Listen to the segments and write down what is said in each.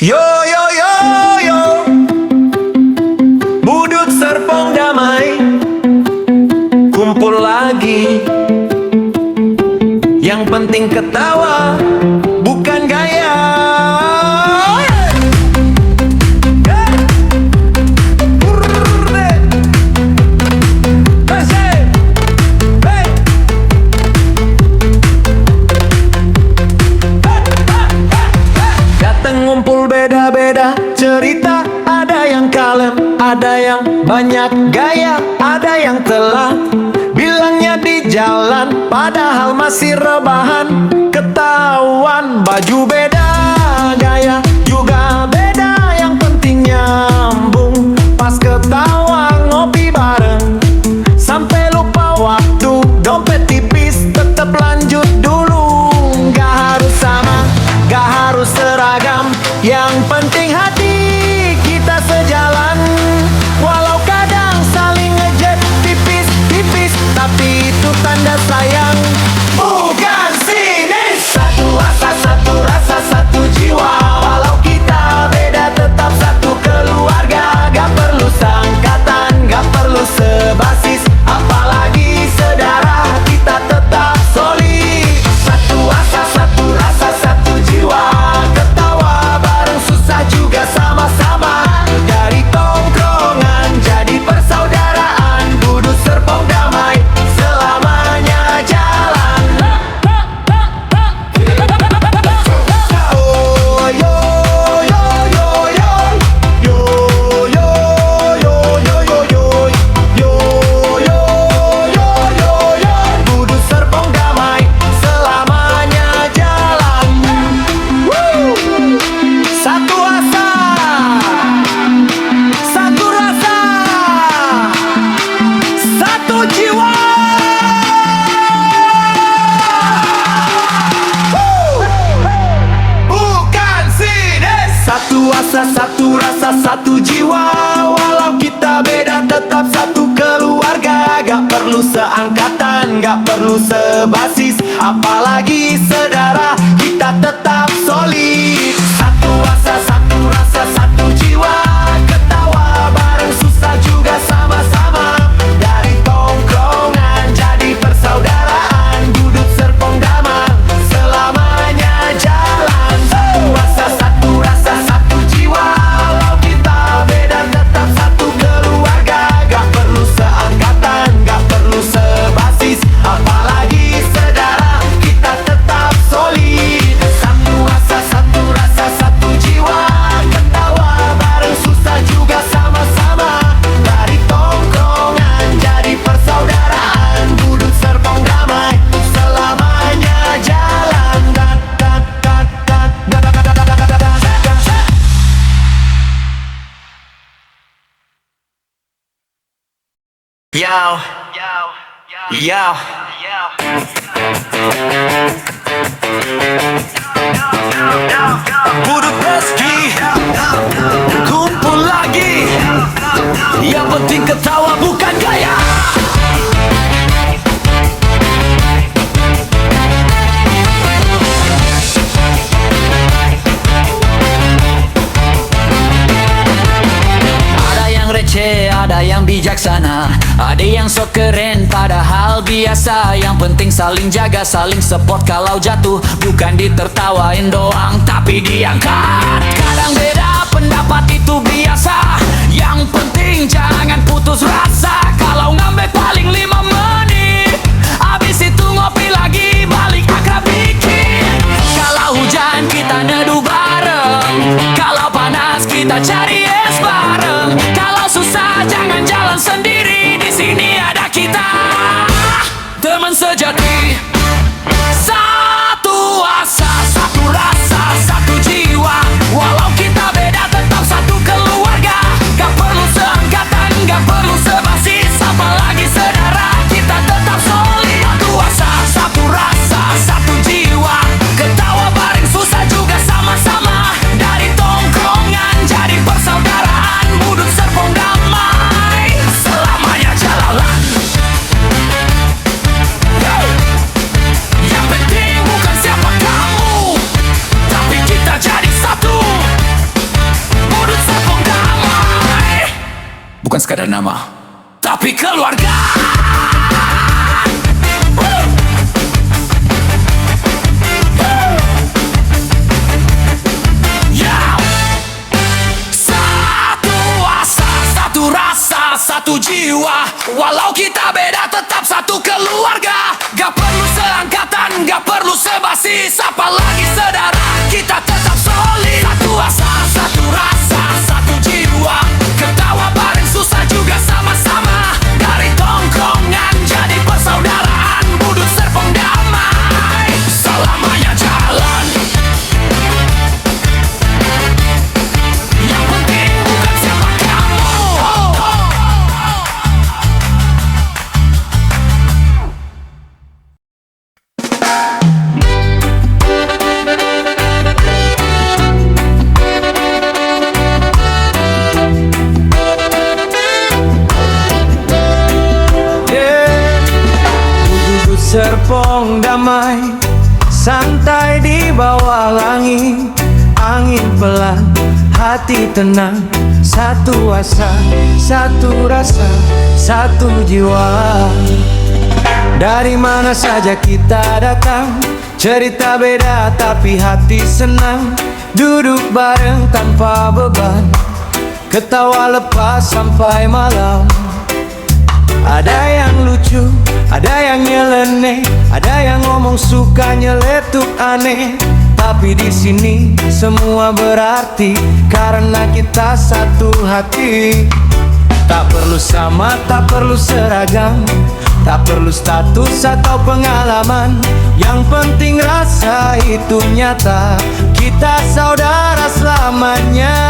Yo yo yo yo, Budut Serpong Damai kumpul lagi. Yang penting ketawa, bukan gaya. Datang ngumpul beda-beda cerita, ada yang kalem, ada yang banyak gaya, ada yang telat bilangnya di jalan, padahal masih rebahan. Ketahuan baju beda, gaya juga beda, yang penting nyambung. Pas ketawa ngopi bareng, sampai lupa waktu, dompet tipis tetap lanjut dulu. Gak harus sama, gak harus seragam, yang penting hati kita sejalan. Walau kadang saling ngejek tipis-tipis, tapi itu tanda sayang, bukan sinis. Satu asa, satu rasa, satu jiwa. Walau kita beda tetap satu keluarga. Gak perlu seangkatan, gak perlu sebasis, apalagi sedara, kita tetap solid. Satu asa, satu rasa, satu jiwa. Ketawa bareng, susah juga sama-sama. Dari tongkrongan jadi persaudaraan. Budut Serpong Damai selamanya jalan. Oh yo yo yo yo, yo yo yo yo yo yo, yo yo yo yo yo. Budut Serpong Damai selamanya jalan. Woo! Satu asa, satu rasa, satu jiwa. Woo! Bukan sinis. Satu asa, satu rasa, satu jiwa. Walau kita beda tetap satu keluarga. Gak perlu seangkatan, gak perlu sebasis, apalagi sedara, kita tetap solid. Satu asa, satu rasa, satu jiwa. Ketawa bareng, susah juga sama-sama. Dari tongkrongan jadi persaudaraan. Budut Serpong Damai selamanya jalan. Satu asa, satu rasa, satu jiwa. Walau kita beda tetap satu keluarga. Gak perlu seangkatan, gak perlu sebasis, apalagi sedara, kita tetap solid. Satu asa, satu rasa, satu jiwa. Ketawa bareng, susah juga sama-sama. Dari tongkrongan jadi persaudaraan. Budut Serpong Damai selamanya jalan. Yo, yo, Budut Reski kumpul lagi. Yang penting ketawa, bukan gaya. Ada yang receh, ada yang bijaksana, ada yang sok keren padahal biasa. Yang penting saling jaga, saling support kalau jatuh. Bukan ditertawain doang, tapi diangkat. Kadang beda pendapat itu biasa, yang penting jangan putus rasa. Kalau ngambek paling 5 menit, abis itu ngopi lagi, balik akrab dikit. Kalau hujan kita neduh bareng, kalau panas kita cari es bareng. Kalau susah jangan jalan sendiri, di sini ada kita, teman sejati. Satu asa, satu rasa, satu jiwa. Walau kita sekadar nama, tapi keluarga. Satu asa, satu rasa, satu jiwa. Walau kita beda tetap satu keluarga. Gak perlu seangkatan, gak perlu sebasis, apalagi saudara, kita tetap solid. Satu asa, satu rasa, satu jiwa. Ketawa bareng, susah juga sama-sama. Dari tongkrongan jadi persaudaraan. Budut Serpong damai, selamanya jalan. Yang penting bukan siapa kamu. Serpong damai, santai di bawah langit. Angin pelan, hati tenang. Satu asa, satu rasa, satu jiwa. Dari mana saja kita datang, cerita beda tapi hati senang. Duduk bareng tanpa beban, ketawa lepas sampai malam. Ada yang lucu, ada yang nyeleneh, ada yang ngomong suka nyeletuk aneh. Tapi di sini semua berarti karena kita satu hati. Tak perlu sama, tak perlu seragam, tak perlu status atau pengalaman. Yang penting rasa itu nyata, kita saudara selamanya.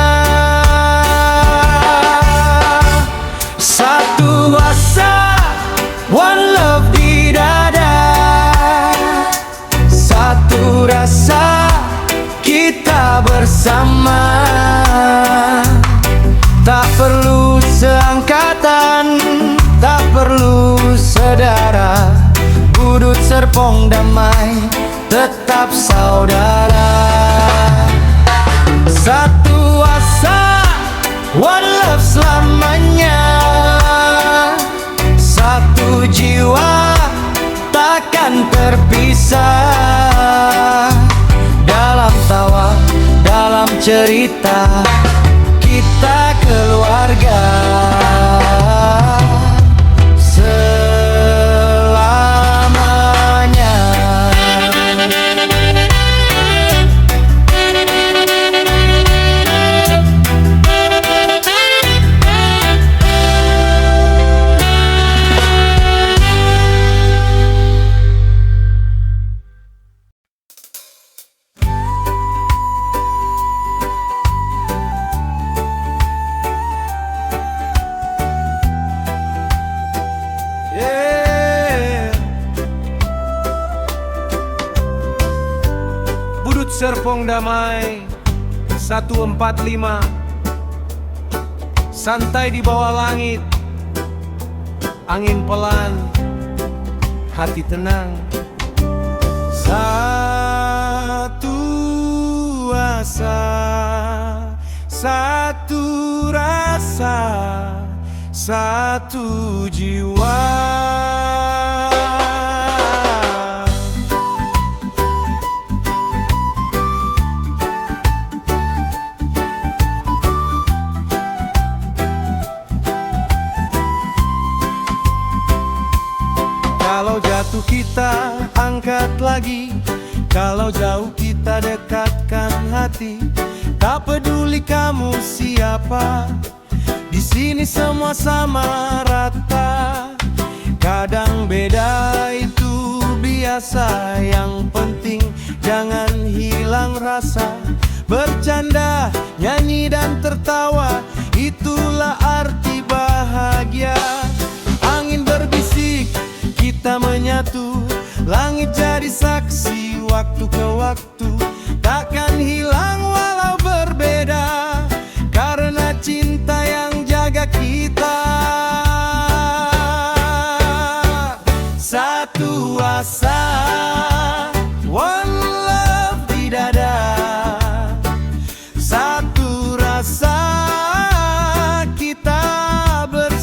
Satu asa, one love di dada. Satu rasa, kita bersama. Tak perlu seangkatan, tak perlu saudara. Budut Serpong damai, tetap saudara. Satu asa, one love selamanya. Satu jiwa, takkan terpisah. Dalam tawa, dalam cerita, kita keluarga selamanya. Budut Serpong damai 145, santai di bawah langit. Angin pelan, hati tenang. Satu asa, satu rasa, satu jiwa. Kalau jatuh kita angkat lagi, kalau jauh kita dekatkan hati. Tak peduli kamu siapa, di sini semua sama rata. Kadang beda itu biasa, yang penting jangan hilang rasa. Bercanda, nyanyi dan tertawa, itulah arti bahagia. Angin berbisik, kita menyatu, langit jadi saksi waktu ke waktu. Takkan hilang walau berbeda, karena cinta yang jaga kita. Satu asa, one love di dada. Satu rasa, kita bersama.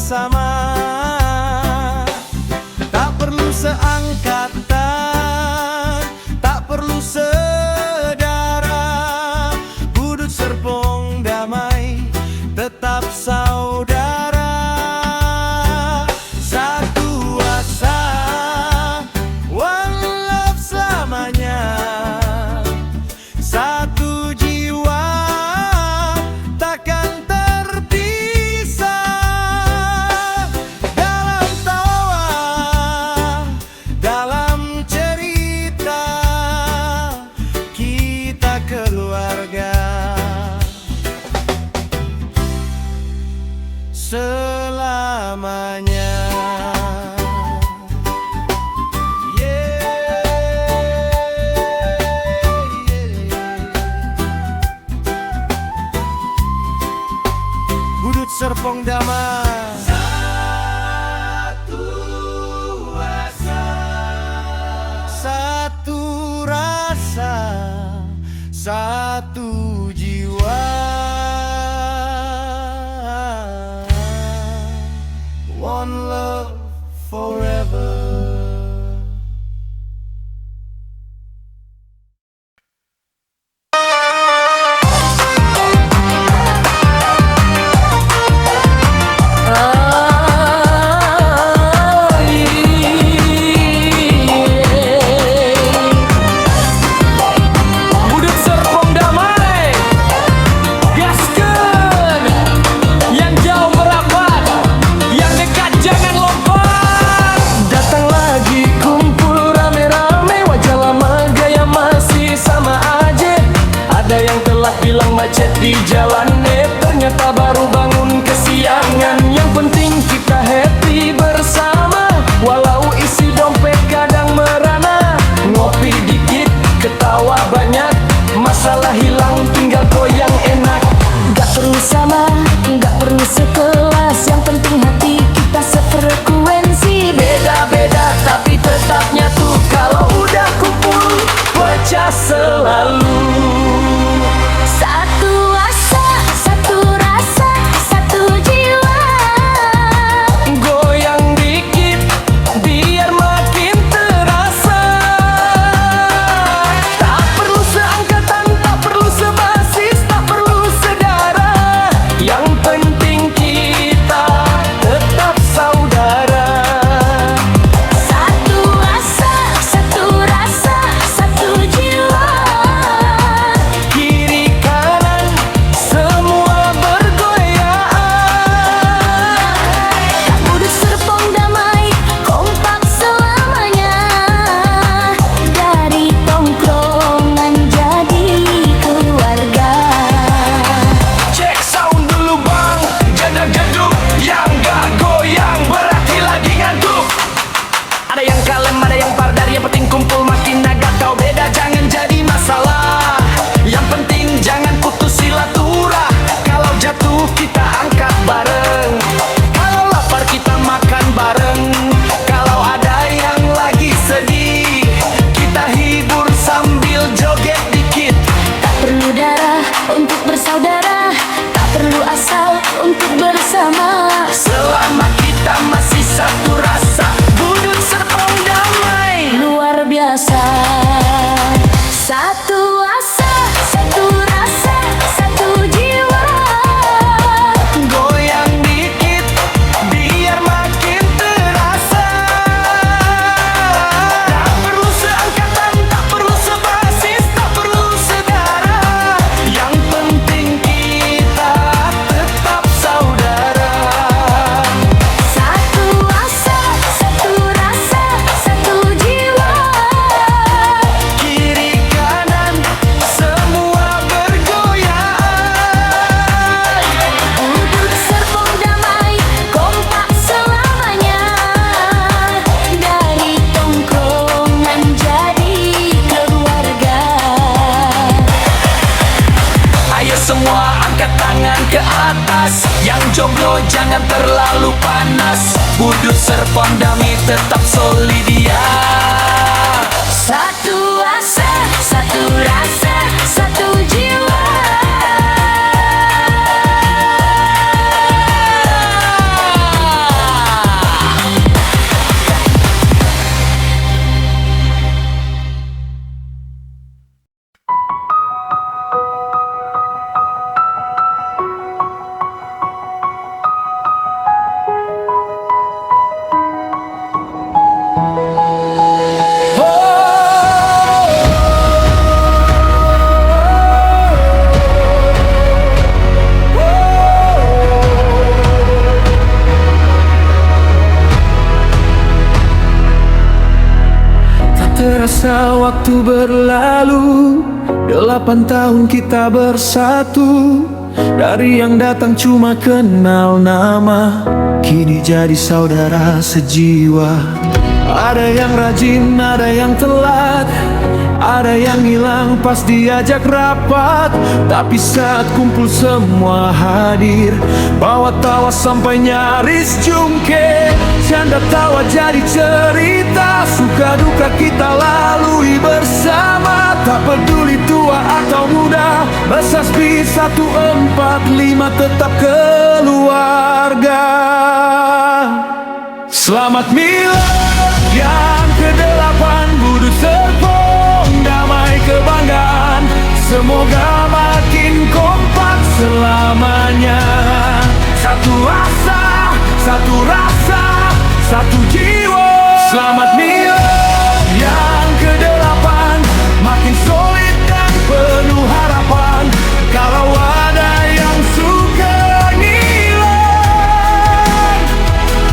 selamanya. Budut Serpong Damai. Satu asa, satu rasa, satu jiwa. One love forever. Budut Serpong Damai, gaskeun. Yang jauh merapat, yang dekat jangan lompat. Datang lagi kumpul rame-rame, wajah lama gaya masih sama aja. Ada yang telah bilang macet di jalan, ternyata baru bangun kesiangan. Yang penting kita happy bersama, walau isi dompet kadang merana. Ngopi dikit, ketawa banyak, masalah hilang tinggal goyang enak. Gak perlu sama, gak perlu sekelas, yang penting hati kita sefrekuensi. Beda-beda tapi tetap nyatu, kalau udah kumpul pecah selalu. Satu asa, satu rasa, satu jiwa. Goyang dikit biar makin terasa. Tak perlu seangkatan, tak perlu sebasis, tak perlu sedara. Yang penting kita tetap saudara. Satu asa, satu rasa, satu jiwa. Kiri kanan semua bergoyang. Budut Serpong Damai, kompak selamanya. Dari tongkrongan jadi keluarga. Cek sound dulu bang, jangan gedung. Yang gak goyang berarti lagi ngantuk. Ada yang kalem, ada yang pardar, yang penting kumpul makin agak kau beda jangan jadi masalah. Yang penting jangan putus silaturah. Kalau jatuh kita angkat bareng, kalau lapar kita makan bareng. Kalau ada yang lagi sedih, kita hibur sambil joget dikit. Tak perlu darah untuk bersaudara, tak perlu asal untuk bersama. Selama kita masih satu rasa, Budut Serpong Damai. Luar biasa. Satu asa, satu rasa, satu jiwa. Goyang dikit biar makin terasa. Tak perlu seangkatan, tak perlu sebasis, tak perlu sedara. Yang penting kita tetap saudara. Satu asa, satu rasa, satu jiwa. Kiri kanan semua bergoyang. Budut Serpong Damai, kompak selamanya. Dari tongkrongan jadi keluarga. Ayo semua angkat tangan ke atas, yang jomblo jangan terlalu panas. Budut Serpong Damai tetap solidia. Satu asa, satu rasa, satu jiwa. Terasa waktu berlalu, 8 tahun kita bersatu. Dari yang datang cuma kenal nama, kini jadi saudara sejiwa. Ada yang rajin, ada yang telat, ada yang hilang pas diajak rapat. Tapi saat kumpul semua hadir, bawa tawa sampai nyaris jungkir. Canda tawa jadi cerita, suka duka kita lalui bersama. Tak peduli tua atau muda, Besaspi 145 tetap keluarga. Selamat milad yang ke-8, Budut Serpong, damai kebanggaan. Semoga makin kompak selamanya. Satu asa, satu rasa, satu jiwa. Selamat milad yang ke-8, makin solid dan penuh harapan. Kalau ada yang suka ngilang,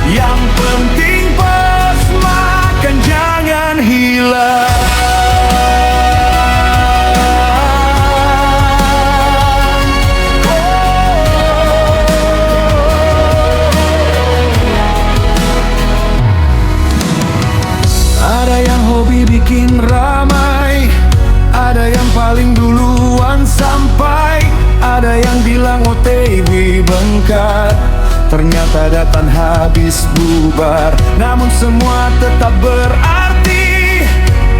yang penting pas makan jangan hilang. Ada yang hobi bikin ramai, ada yang paling duluan sampai, ada yang bilang OTW bengkak, ternyata datang habis bubar. Namun semua tetap berarti,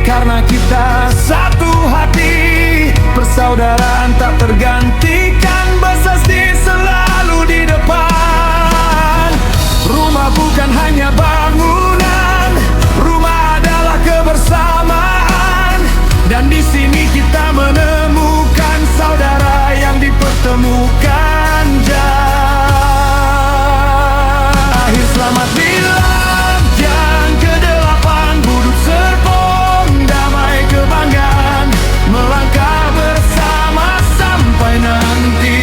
karena kita satu hati. Persaudaraan tak tergantikan, Besaspi selalu di depan. Rumah bukan hanya bangunan, rumah adalah kebersamaan. Dan di sini kita menemukan saudara yang dipertemukan akhir. Selamat milad yang ke-8, Budut Serpong, damai kebanggaan. Melangkah bersama sampai nanti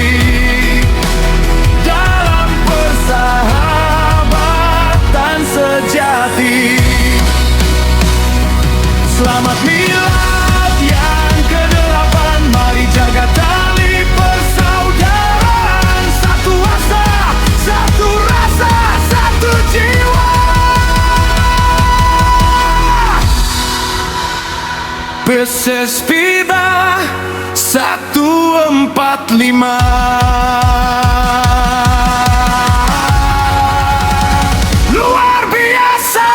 dalam persahabatan sejati. Selamat milad yang ke-8, mari jaga tali persaudaraan. Satu asa, satu rasa, satu jiwa. Besaspi 145. Luar biasa.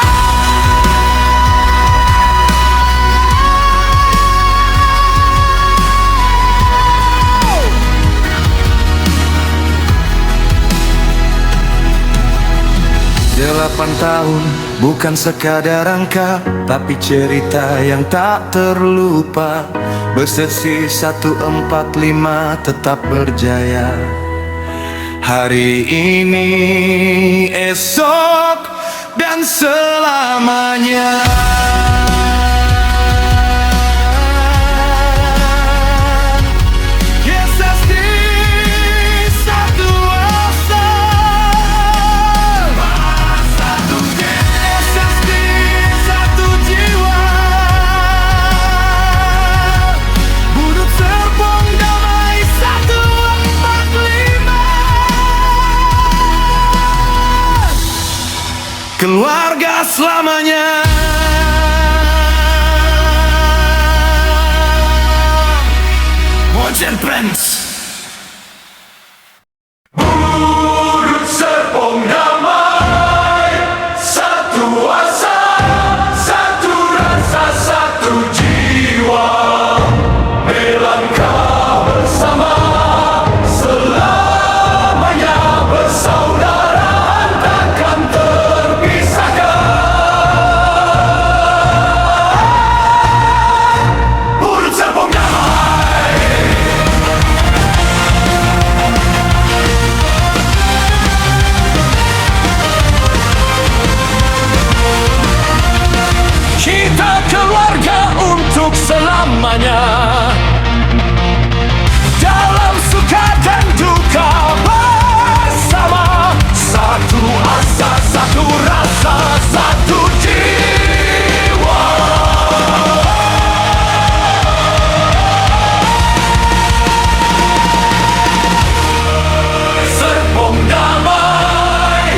Delapan tahun bukan sekadar angka, tapi cerita yang tak terlupa. Besaspi 145 tetap berjaya. Hari ini, esok, dan selamanya. Keluarga selamanya. Mojen Prince. Budut Serpong damai, satu asa, satu rasa, satu jiwa. Melangkah bersama selamanya. Persaudaraan takkan Budut Serpong damai. Kita keluarga untuk selamanya. Dalam suka dan duka bersama. Satu asa, satu rasa, satu jiwa. Serpong damai,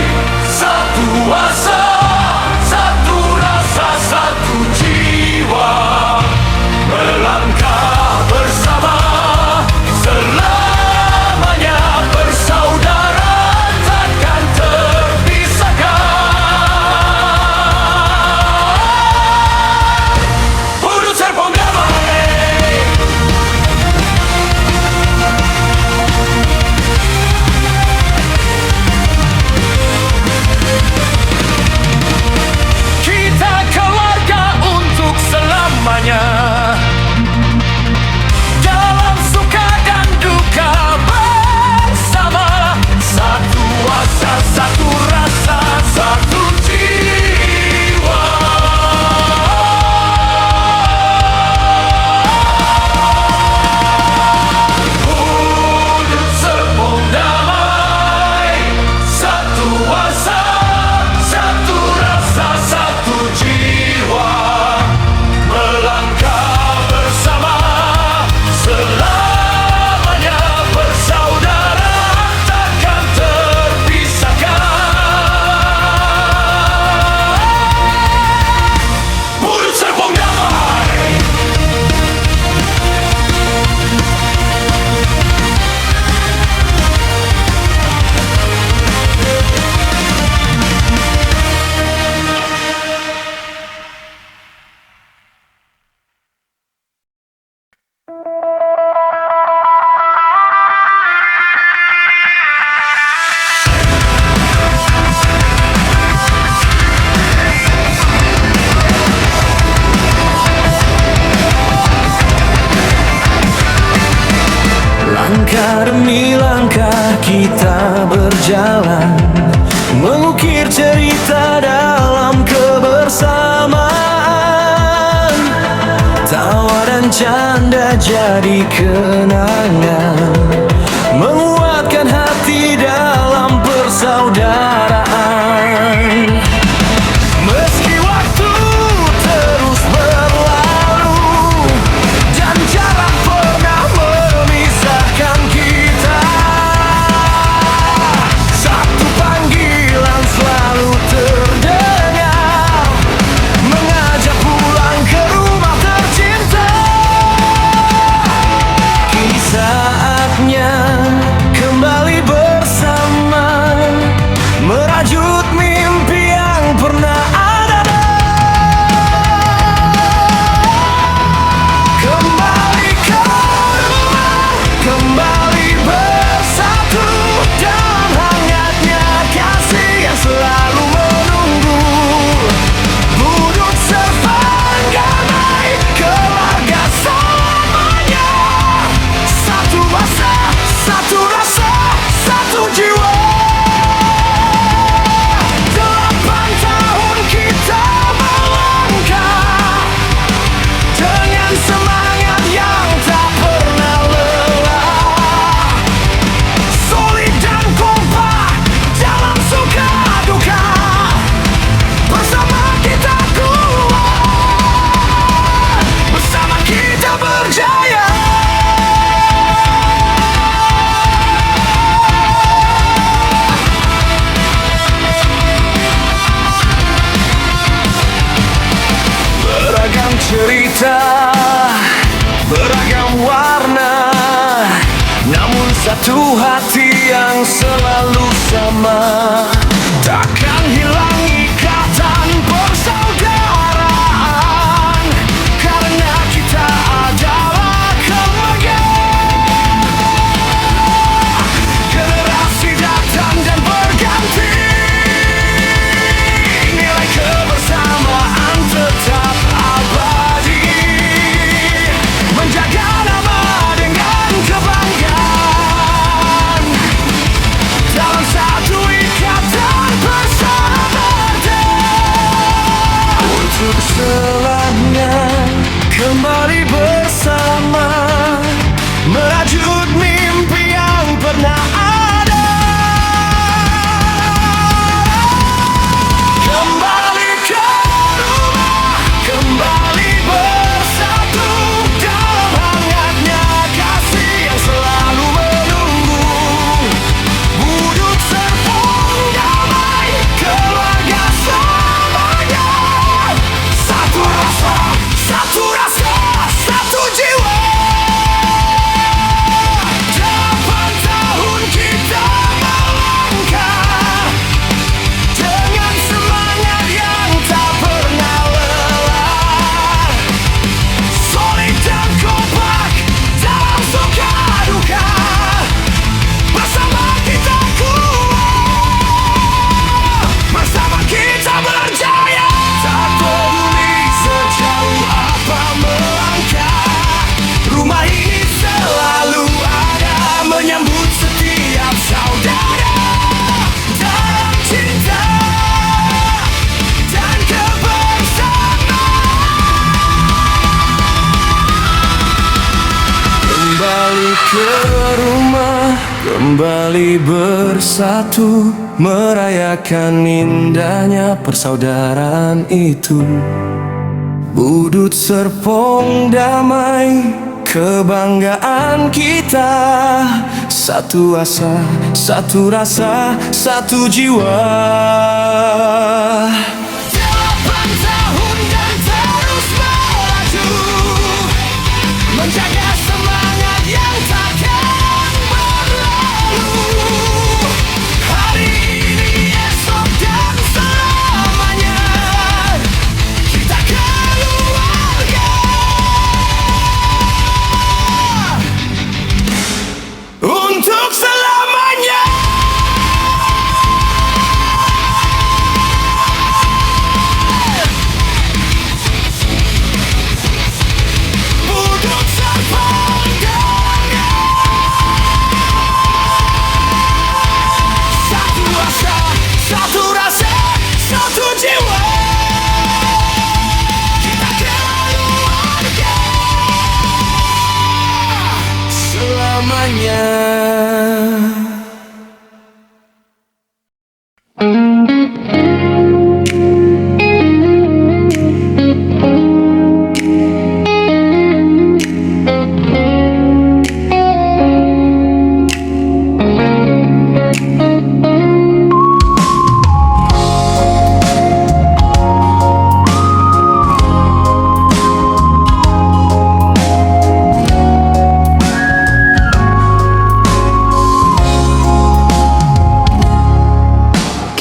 demi langkah kita berjalan, mengukir cerita dalam kebersamaan. Tawa dan canda jadi kenangan, menguatkan hati dalam persaudaraan. Meski waktu terus berlalu dan jarak pernah memisahkan kita, satu panggilan selalu terdengar, mengajak pulang ke rumah tercinta. Kini saatnya kembali bersama, merajut mimpi yang pernah ada. Kembali ke rumah, kembali bersatu dalam hangatnya kasih yang selalu menunggu. Budut serpang damai keluarga selamanya, satu bangsa, satu rasa, satu jiwa. 8 tahun kita melangkah dengan semangat yang tak pernah lelah, solid dan kompak dalam suka duka, bersama kita kuat, bersama kita berjaya. Beragam cerita, beragam warna, namun satu hati yang selalu sama. Takkan hilang ikatan persaudaraan, karena kita adalah keluarga. Generasi datang dan berganti, nilai kebersamaan tetap abadi, menjaga nama dengan kebanggaan, dalam satu ikatan persahabatan. Untuk selamanya kembali bersama, merajut mimpi yang pernah ada. Kembali ke rumah, kembali bersatu dalam hangatnya kasih yang selalu menunggu. Budut serpong damai keluarga selamanya, satu rasa, satu rasa, satu jiwa. 8 tahun kita melangkah dengan semangat yang tak pernah lelah, solid dan kompak dalam suka duka, bersama kita kuat, bersama kita berjaya. Tak peduli sejauh apa melangkah, rumah ini selalu ada, menyambut setiap saudara dalam cinta dan kebersamaan. Kembali ke rumah, kembali bersatu, merayakan indahnya persaudaraan itu. Budut serpong damai kebanggaan kita, satu asa, satu rasa, satu jiwa. 8 tahun dan terus melaju, menjaga semangat yang takkan berlalu. Hari ini, esok dan selamanya, kita keluarga. Untuk selamanya.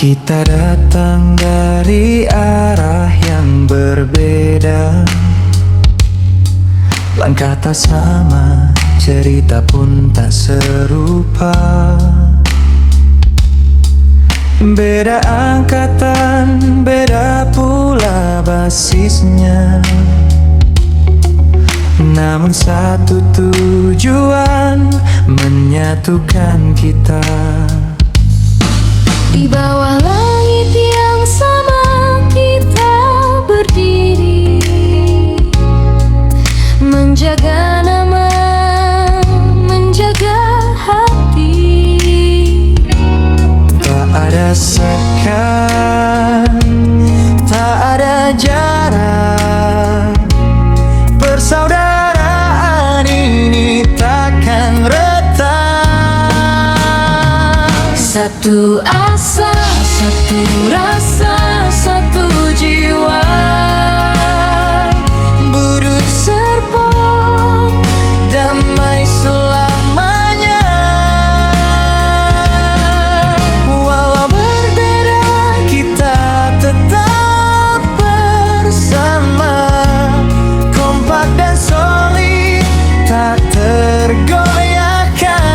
Kita datang dari arah yang berbeda, langkah tak sama, cerita pun tak serupa. Beda angkatan, beda pula basisnya, namun satu tujuan menyatukan kita. Di bawah langit yang sama kita berdiri, menjaga nama, menjaga hati. Tak ada sekat, tak ada jarak, persaudaraan ini takkan retak. Satu asa, satu rasa, satu jiwa, Budut serpong damai selamanya. Walau berbeda kita tetap bersama, kompak dan solid tak tergoyahkan.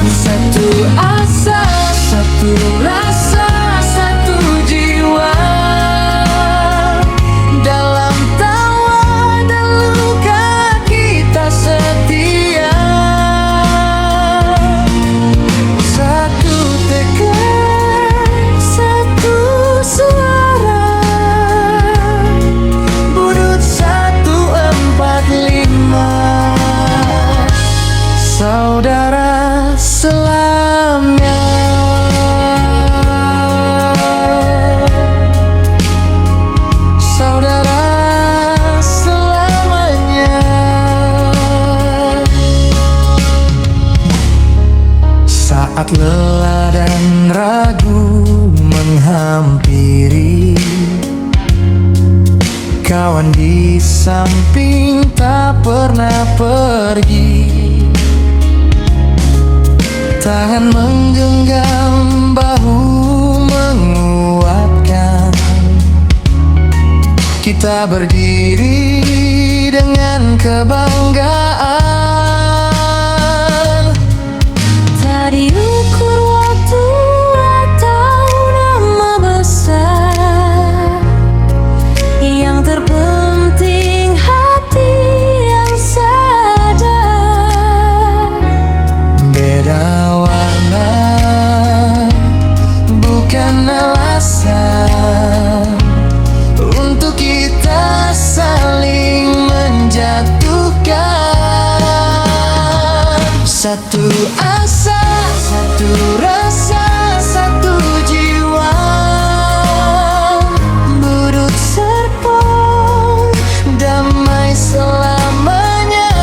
satu asa, satu rasa, satu jiwa, Dalam tawa dan luka kita setia. Satu tekad, satu suara, Budut 145, saudara selamanya. Saudara selamanya. Saat lelah dan ragu menghampiri, kawan di samping tak pernah pergi. Tangan menggenggam, bahu menguatkan. Kita berdiri dengan kebanggaan. tak diukur waktu atau nama besar, yang terpenting hati yang sadar. Beda warna bukan alasan untuk kita saling menjatuhkan. Satu asa, satu rasa, satu jiwa, Budut serpong damai selamanya.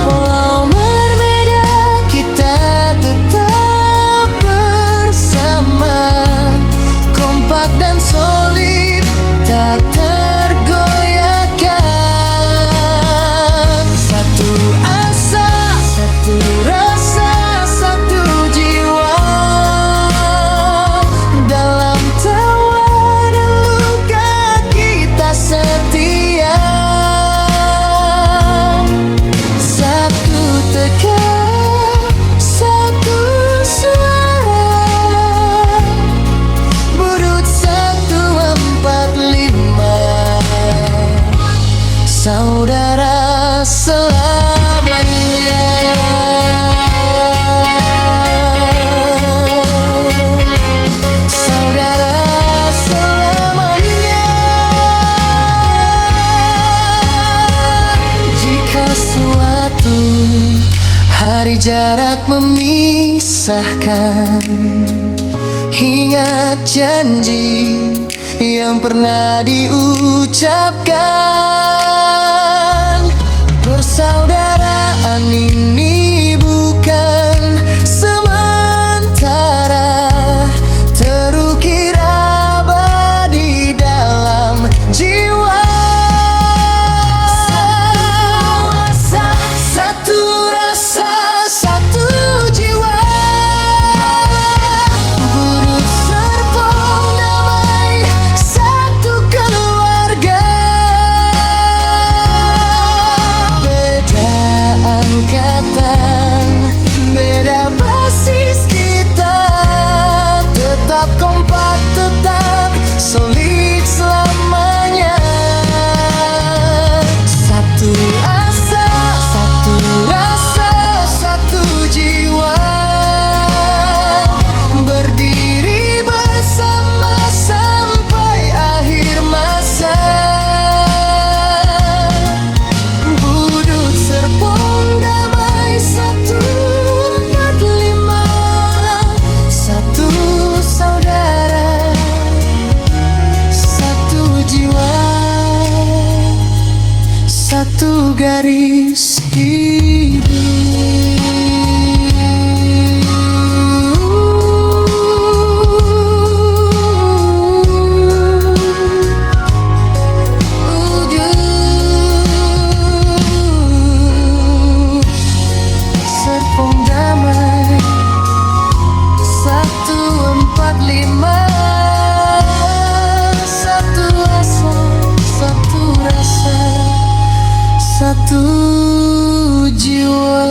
walau berbeda, Kita tetap bersama, kompak dan solid tak tergoyahkan. Satu asa, satu rasa, satu jiwa, dalam tawa dan luka kita setia. Satu tekad, satu suara, Budut 145, saudara selamanya. Saudara selamanya. Jika suatu hari jarak memisahkan, ingat janji yang pernah diucapkan. Persaudaraan ini bukan sementara, terukir abadi dalam jiwa. Satu asa, satu rasa, satu jiwa, garis hidup. Serpong damai 145. Satu asa, satu rasa, satu jiwa.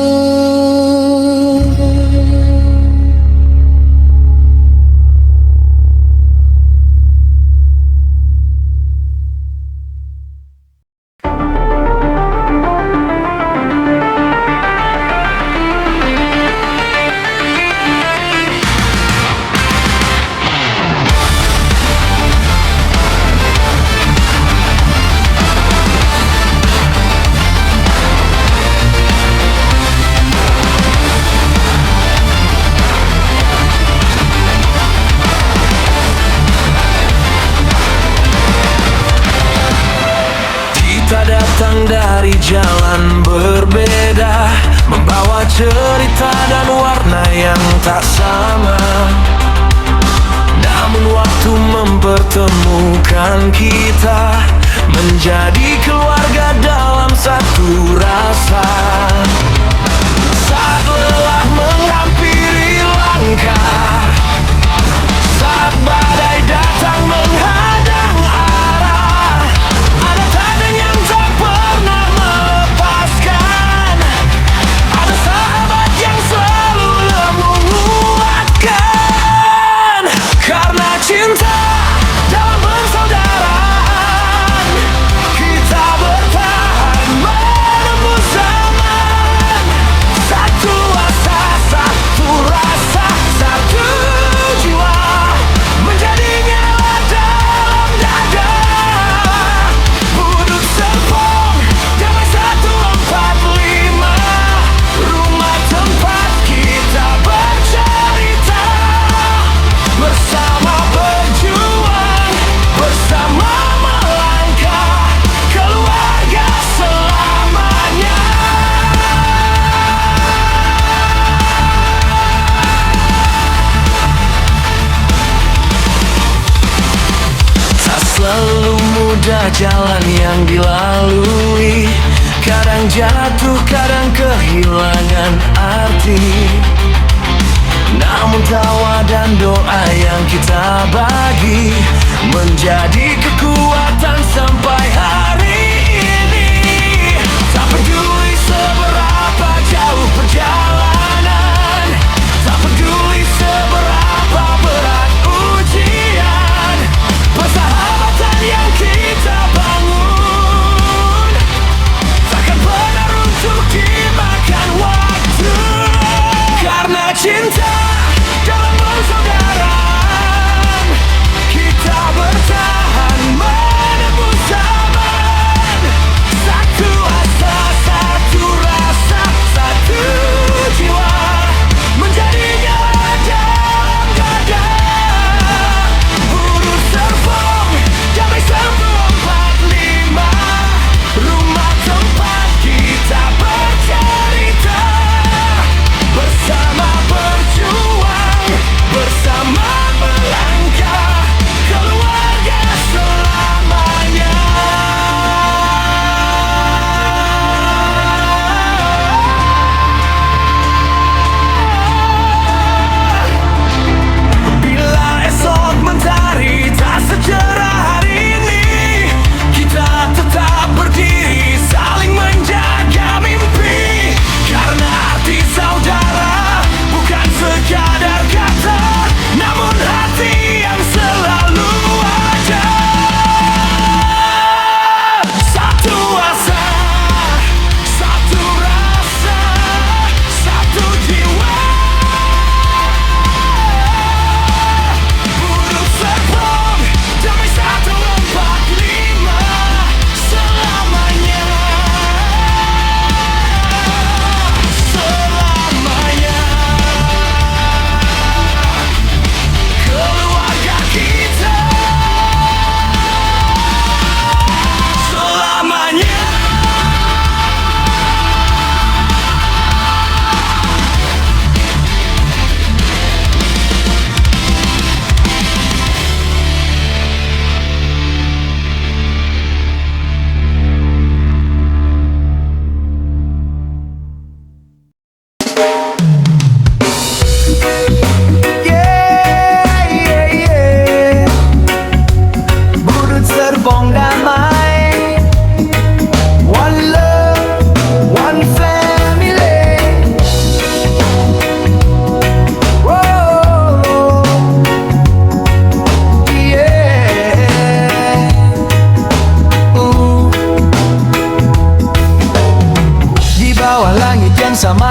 Kita datang dari jalan berbeda, membawa cerita dan warna yang tak sama. Namun waktu mempertemukan kita, menjadi keluarga dalam satu rasa. Saat lelah menghampiri langkah, saat badai datang menghadang arah, ada tanda yang tak pernah melepaskan. Ada sahabat yang selalu menguatkan. Karena cinta dalam persaudaraan, kita bertahan menembus zaman. Satu asa, satu rasa, satu jiwa, menjadi nyala dalam dada. Buduk Serpong damai 145, rumah tempat kita bercerita. Bersama berjuang, bersama melangkah, keluarga selamanya. Tak selalu mudah jalan yang dilalui, kadang jatuh, kadang kehilangan arti. Namun tawa dan doa yang kita bagi, menjadi kekuatan sampai hari ini. Tak peduli seberapa jauh perjalanan, tak peduli seberapa berat ujian, persahabatan yang kita bangun takkan pernah runtuh dimakan waktu. Karena cinta dalam persaudaraan, kita bertahan menembus zaman.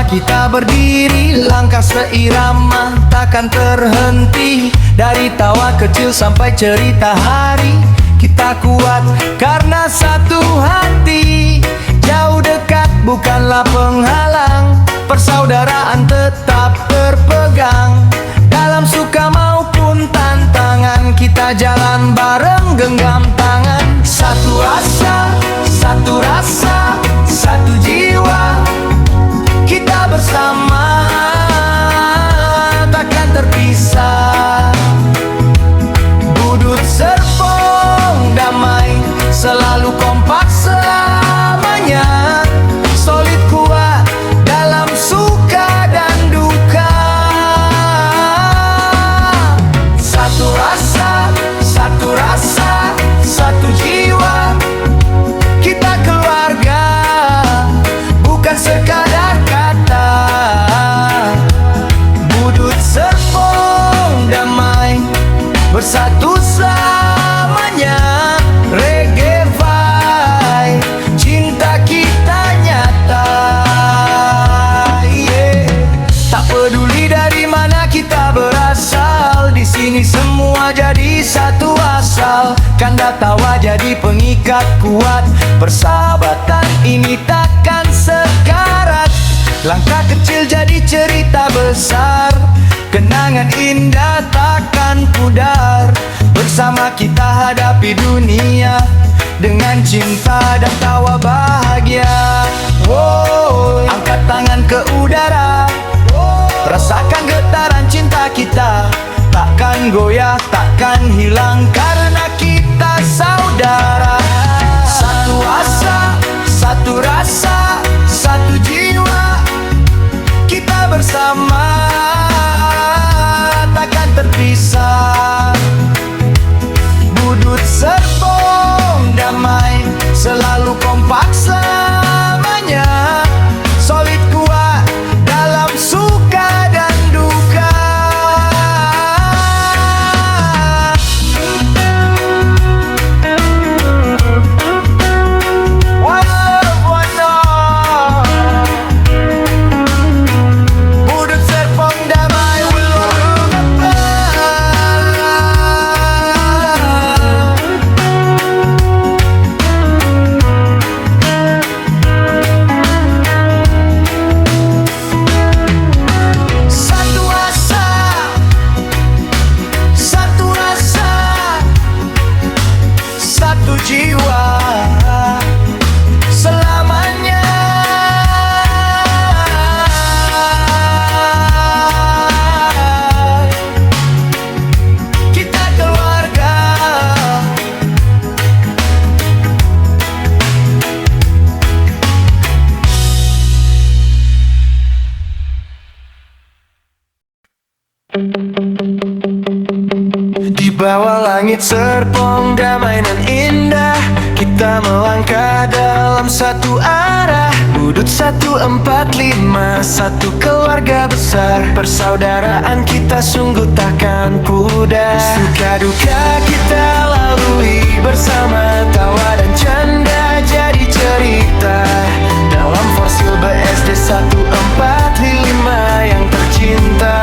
kita berdiri, langkah seirama, takkan terhenti. Dari tawa kecil sampai cerita hari, kita kuat karena satu hati. Jauh dekat bukanlah penghalang, persaudaraan tetap terpegang. Dalam suka maupun tantangan, kita jalan bareng genggam tangan. Satu asa, satu rasa, satu jiwa, kita bersama takkan terpisah. Budut serpong damai, selalu kompak selamanya. Solid kuat dalam suka dan duka. Satu asa, satu rasa, satu jiwa, kita keluarga, bukan sekadar kata. Budut serpong damai, bersatu selamanya. Reggae vibe, cinta kita nyata. Yeah. Tak peduli dari mana kita berasal, di sini semua jadi satu asal. Kanda tawa jadi pengikat kuat, persahabatan ini takkan sekarat. Langkah kecil jadi cerita besar, kenangan indah takkan pudar. Bersama kita hadapi dunia dengan cinta dan tawa bahagia. Wow, angkat tangan ke udara, rasakan getaran cinta kita. Takkan goyah, takkan hilang karena kita saudara. Satu asa, satu rasa, satu jiwa, kita bersama takkan terpisah. Budut serpong damai, selalu kompak selamanya. Solid kuat dalam suka dan duka. One love, one love. Budut serpong damai, will remember. Satu asa, satu rasa, satu jiwa, selamanya. Kita keluarga. Di bawah langit serpong damai dan indah, kita melangkah dalam satu arah. Budut 145, satu keluarga besar. Persaudaraan kita sungguh takkan pudar. Suka duka kita lalui bersama, tawa dan canda jadi cerita. Dalam fosil BSD 145 yang tercinta.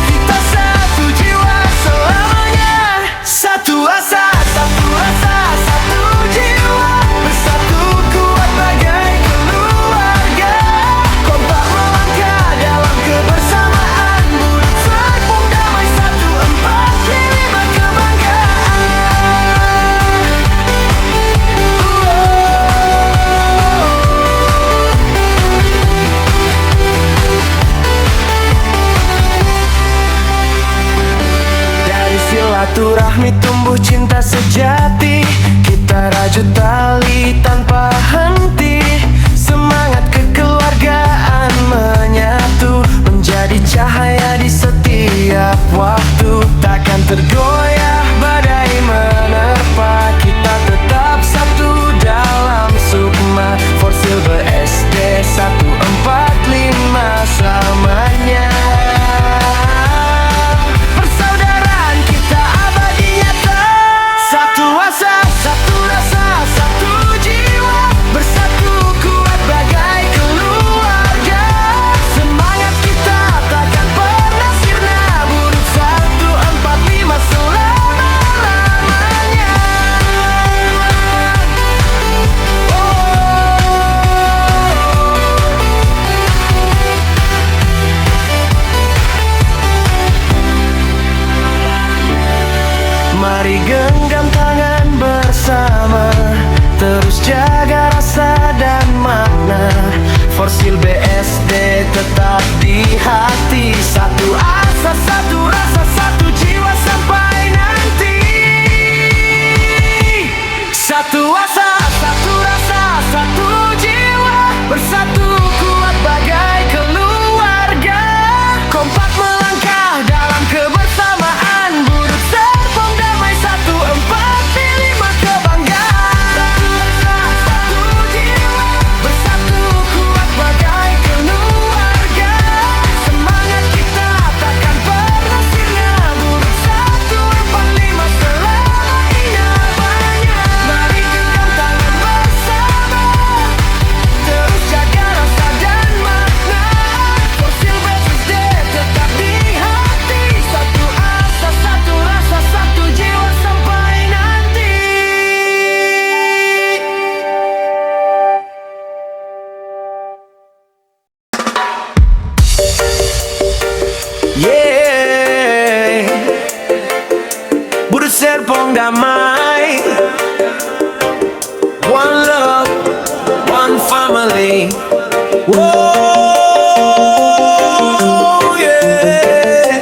Kita satu jiwa selamanya. Satu asa, satu rasa, satu jiwa, bersatu kuat bagai keluarga. Kompak melangkah dalam kebersamaan. Budut serpong damai 145 kebanggaan. Dari silaturahmi tumbuh cinta sejati. Kita rajut tali tanpa henti. Semangat kekeluargaan menyatu, menjadi cahaya di setiap waktu. Takkan tergoyah badai menerpa, kita tetap satu dalam sukma. Fosil BSD 145 selamanya. Persaudaraan kita abadi nyata. Satu asa, satu rasa, satu bersama, terus jaga rasa dan makna. Forsil BSD tetap di hati. Satu asa, satu rasa, satu jiwa sampai nanti. Satu asa, satu rasa, satu jiwa, bersatu kuat bagai keluarga. Kompak melangkah dalam kebersamaan, buruk serpong damai 145 kebanggaan. Satu rasa, satu jiwa, bersatu kuat bagai keluarga. Semangat kita takkan pernah sirna, buruk 145 selamanya banyak. Mari genggam tangan bersama, terus jaga rasa dan makna. Forsil BSD tetap di hati. Satu asa, satu rasa, satu jiwa sampai nanti. Yeah, Budu Serpong damai. One love, one family. Whoa, yeah,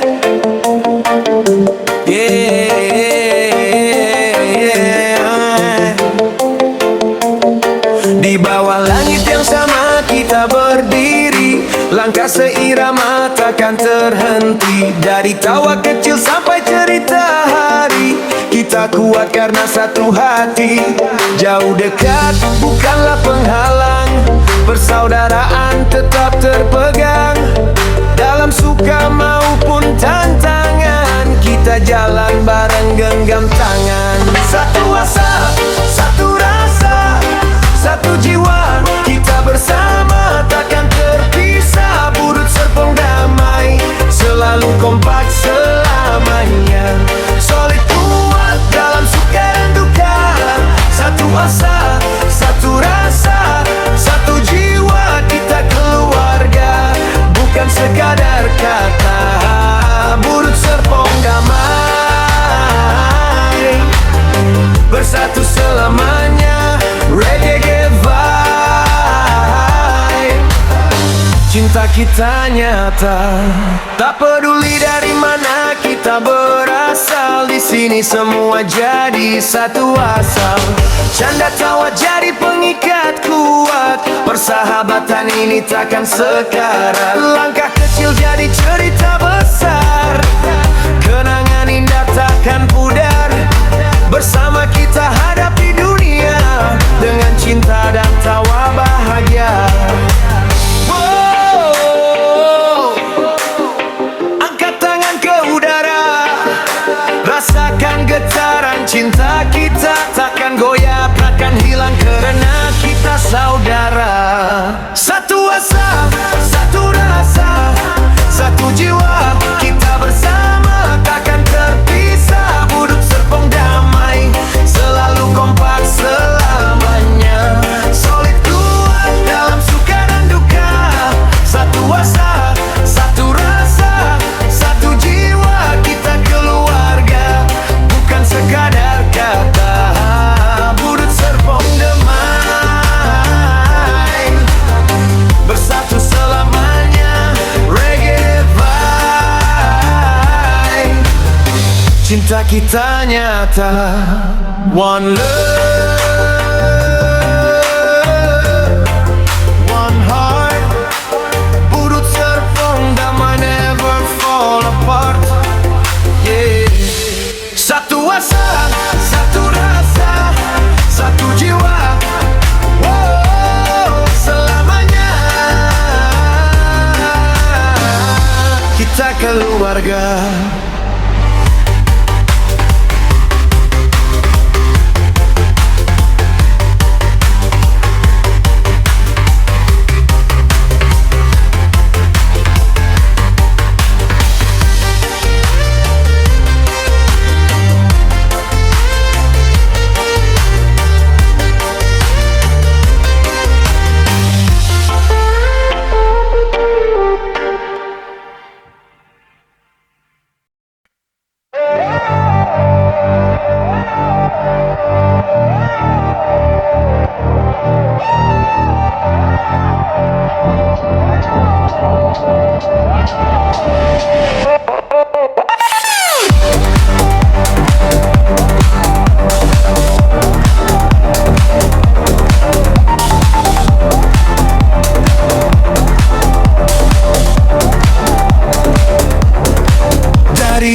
yeah. Di bawah langit yang sama kita berdiri, langkah seirama takkan terhenti. Dari tawa kecil sampai cerita hari, kita kuat karena satu hati. Jauh dekat bukanlah penghalang, persaudaraan tetap terpegang. Dalam suka maupun tantangan, kita jalan bareng genggam tangan. Satu asa, satu rasa, satu jiwa, kita bersama takkan terpisah. Burut serpong damai, selalu kompak selamanya. Solid kuat dalam suka dan duka. Satu asa, satu rasa, satu jiwa, kita keluarga, bukan sekadar kata. Burut serpong damai, bersatu selamanya. Reggae vibe, cinta kita nyata. Tak peduli dari mana kita berasal, di sini semua jadi satu asal. Canda tawa jadi pengikat kuat, persahabatan ini takkan sekarat. Langkah kecil jadi cerita besar, kenangan indah takkan pudar. Bersama kita hadapi dunia dengan cinta dan tawa bahagia. Wow, angkat tangan ke udara, rasakan getaran cinta kita. Takkan goyah, takkan hilang karena kita saudara. Satu asa, satu rasa, satu jiwa, kita bersama takkan terpisah. Buduk serpong damai, selalu kompak selamanya. Solid kuat dalam suka dan duka. Satu asa, satu rasa, satu jiwa, kita keluarga, bukan sekadar kata. Budut serpong damai, bersatu selamanya. Reggae vibe, cinta kita nyata. One love, one heart. Budut serpong damai, never fall apart. Yeah. Satu asa, satu rasa, satu jiwa. Wow, selamanya kita keluarga.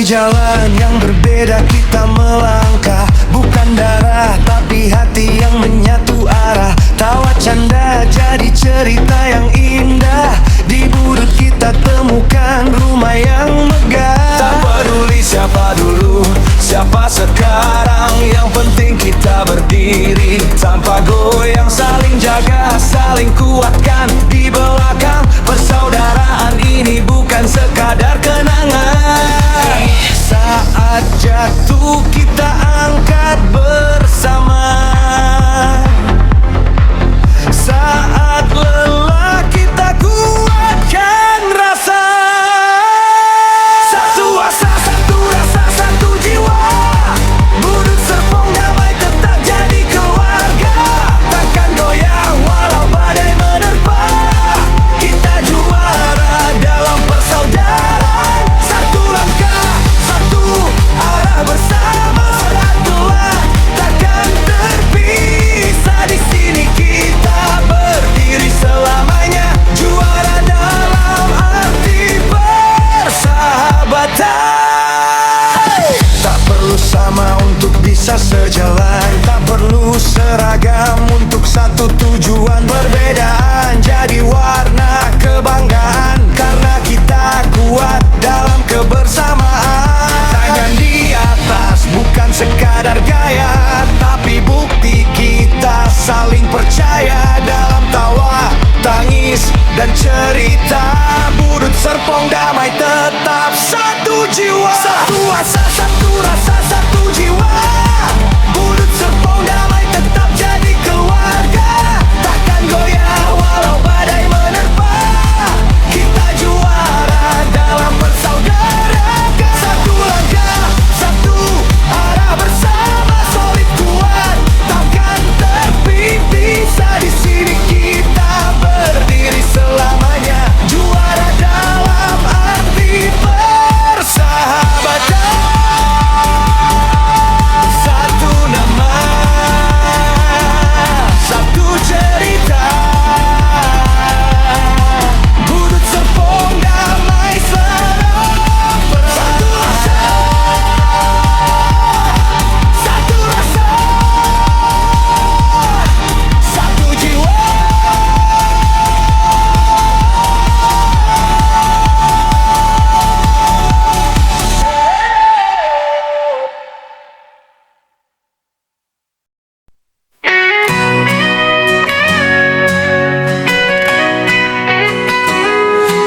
jalan yang berbeda kita melangkah. Bukan darah tapi hati yang menyatu arah. Tawa canda jadi cerita yang indah. Di Budut kita temukan rumah yang megah. Tak peduli siapa dulu, siapa sekarang, yang penting kita berdiri tanpa goyang. Saling jaga, saling kuatkan di belakang. Persaudaraan ini bukan sekadar kenangan. Saat jatuh kita angkat bersama. Saat lelah kita kuatkan rasa. Satu asa, satu rasa, satu jiwa. Budut Serpong damai tetap jadi keluarga. Takkan goyah walau badai menerpa. Kita juara dalam persaudaraan. Satu langkah, satu arah bersama. Beratlah takkan terpisah. Di sini kita berdiri selamanya. Juara dalam arti persahabatan. Tak perlu sama untuk bisa sejalan. Tak perlu seragam untuk satu tujuan. Perbedaan jadi warna kebanggaan. Karena kita kuat dalam kebersamaan. Tangan di atas bukan sekadar gaya, tapi bukti kita saling percaya. Dalam tawa, tangis, dan cerita, Budut Serpong damai tetap satu jiwa. Satu asa, satu rasa, satu jiwa. Budut Serpong damai tetap jadi keluarga. Takkan goyah walau badai menerpa. Kita juara dalam persaudaraan. Satu langkah, satu arah bersama. Solid kuat, takkan terpisah. Di sini kita berdiri selamanya. Juara dalam arti persahabatan. Satu nama, satu cerita. Budut Serpong damai selalu. Satu asa, satu rasa, satu jiwa.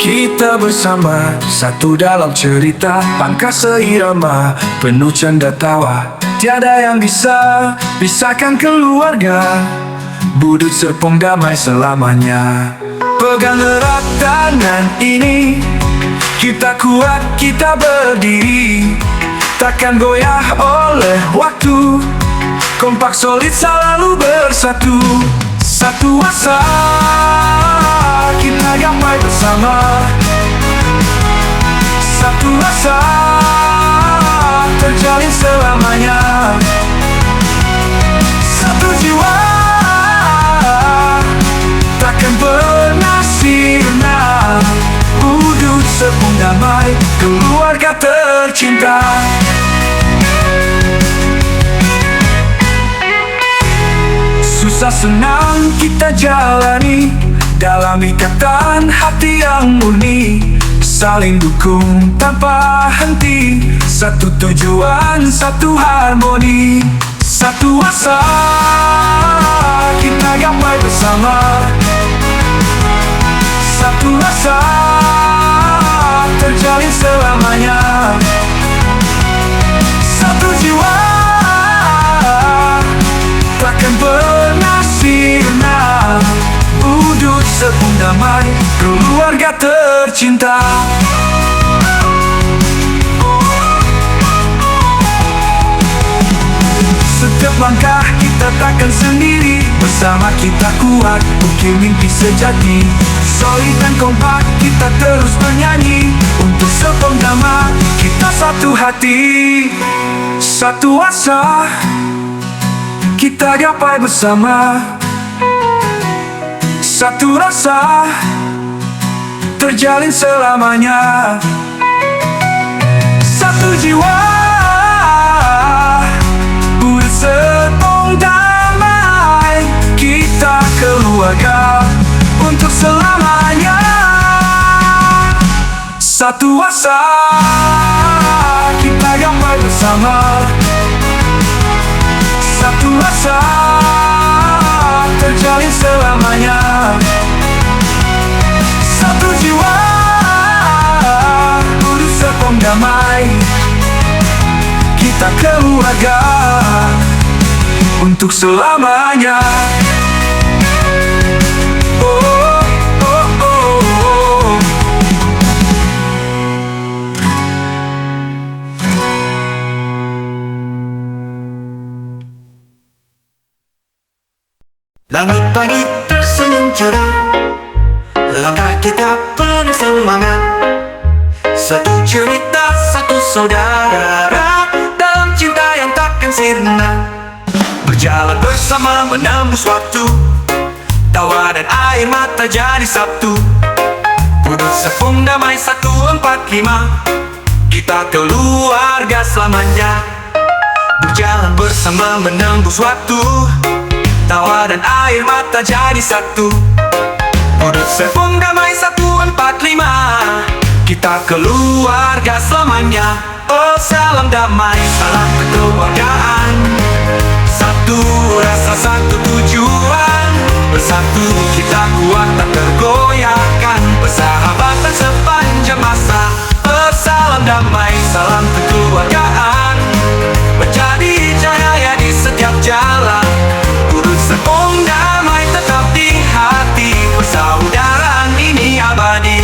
Kita bersama, satu dalam cerita. Pangkas seirama, penuh canda tawa. Tiada yang bisa pisahkan keluarga. Budut Serpong damai selamanya. Pegang erat tangan ini. Kita kuat, kita berdiri. Takkan goyah oleh waktu. Kompak solid selalu bersatu. Satu asa, kita gapai bersama. Satu rasa, terjalin selamanya. Satu jiwa, takkan pernah sirna. Budut Serpong damai, keluarga tercinta. Susah senang kita jalani dalam ikatan hati yang murni. Saling dukung tanpa henti. Satu tujuan, satu harmoni. Satu asa, kita gapai bersama. Satu rasa, terjalin selamanya. Satu jiwa, takkan pernah sirna. Budut Serpong damai, keluarga tercinta. Setiap langkah kita takkan sendiri. Bersama kita kuat, ukir mimpi sejati. Solid dan kompak kita terus bernyanyi. Untuk Serpong damai, kita satu hati. Satu asa, kita gapai bersama. Satu rasa, terjalin selamanya. Satu satu jiwa, bersatu damai, kita keluarga untuk selamanya. Satu asa, kita gambar bersama. Satu asa, terjalin selamanya. Satu jiwa, urus sepong damai, kita keluarga untuk selamanya. Oh, oh, oh, oh. Langit pagi tersenyum cerah, langkah kita penuh semangat. Satu cerita, satu saudara, dalam cinta yang takkan sirna. Berjalan bersama menembus waktu, tawa dan air mata jadi satu. Pudut sepung damai 145, kita keluarga selamanya. Berjalan bersama menembus waktu, tawa dan air mata jadi satu. Pudut sepung damai 145, kita keluarga selamanya. Oh salam damai, salam kekeluargaan. Satu rasa, satu tujuan, bersatu kita kuat tak tergoyahkan. Persahabatan sepanjang masa. Oh salam damai, salam kekeluargaan, menjadi cahaya di setiap jalan. Sepung damai tetap di hati, persaudaraan ini abadi.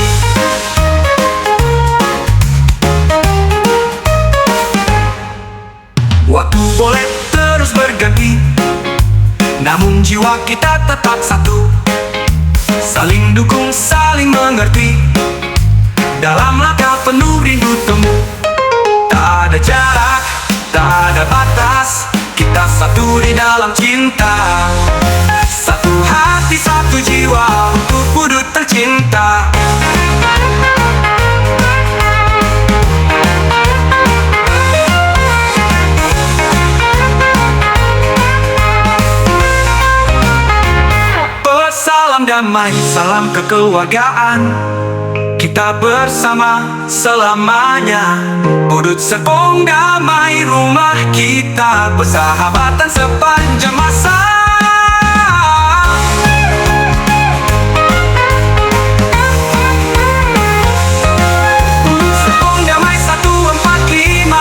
Waktu boleh terus berganti, namun jiwa kita tetap satu. Saling dukung, saling mengerti, dalam langkah penuh rindu temu. Tak ada jarak, tak ada batas, kita satu di dalam cinta. Satu hati, satu jiwa untuk pudut tercinta. Salam damai, salam kekeluargaan, kita bersama selamanya. Pudut sepung damai, rumah kita, persahabatan sepanjang masa. Pudut sepung damai 145,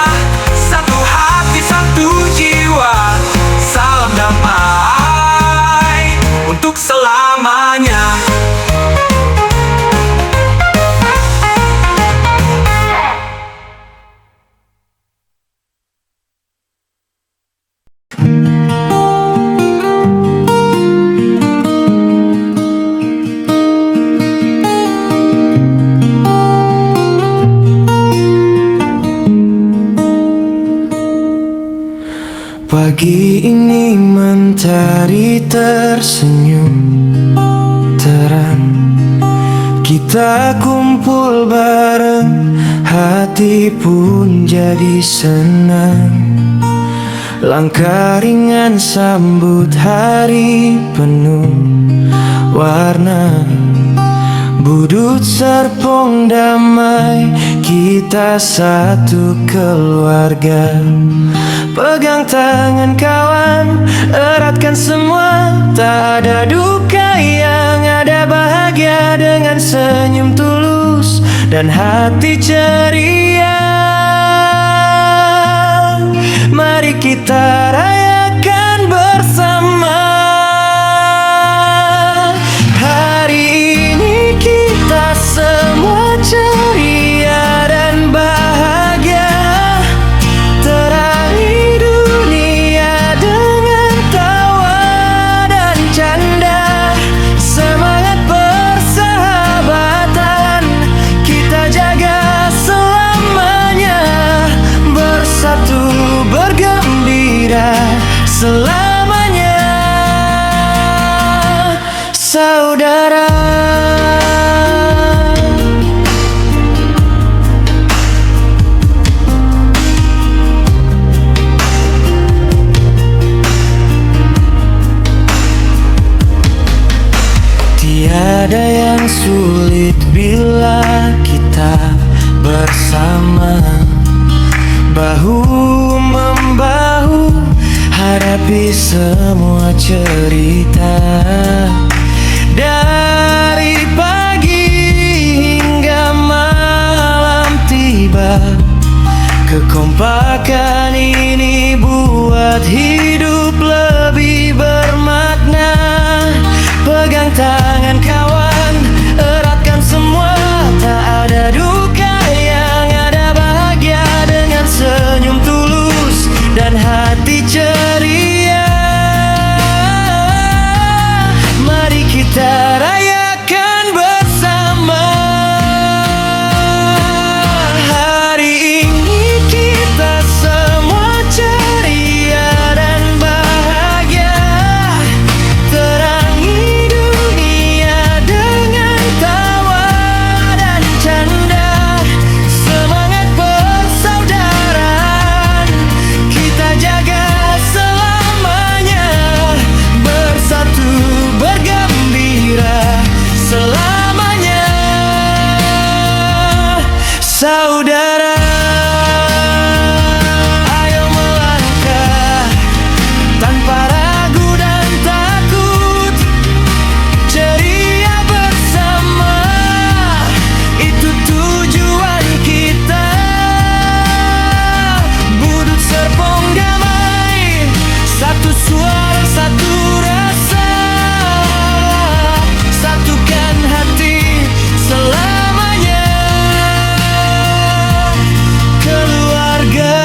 satu hati, satu jiwa. Salam damai untuk selamanya. Pagi ini mentari tersenyum terang, kita kumpul bareng, hati pun jadi senang. Langkah ringan sambut hari penuh warna. Budut serpong damai, kita satu keluarga. Pegang tangan kawan, eratkan semua. Tak ada duka, yang ada bahagia dengan senyum tulus dan hati ceria. Mari kita rayakan bersama. Hari ini kita semua ceria dan bahagia. Terangi dunia dengan tawa dan canda. Semangat persahabatan kita jaga selamanya. Bersatu bergembira selamanya. sulit bila kita bersama, bahu-membahu hadapi semua cerita. Dari pagi hingga malam tiba, kekompakan ini buat hidup lebih bermakna. Pegang tangan kawan, eratkan semua, tak ada duka, yang ada bahagia dengan senyum tulus dan hati ceria. Mari kita rayakan bersama. Hari ini kita semua ceria dan bahagia. Terangi dunia dengan tawa dan canda. Semangat persaudaraan kita jaga selamanya. Bersatu bergembira selamanya, saudara. Ayo melangkah tanpa ragu dan takut, ceria bersama, itu tujuan kita. Budut serpong damai, satu suara, satu rasa, satukan hati selamanya. Keluarga.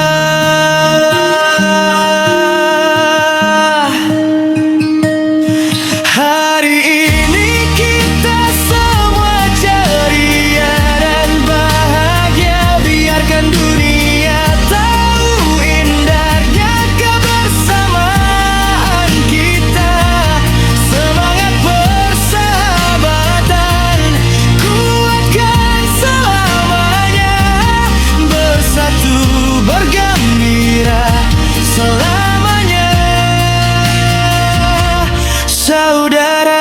Hari ini kita semua ceria dan bahagia. Biarkan dunia tahu indahnya kebersamaan kita. Semangat persahabatan kuatkan selamanya. Bersatu bergembira selamanya, saudara.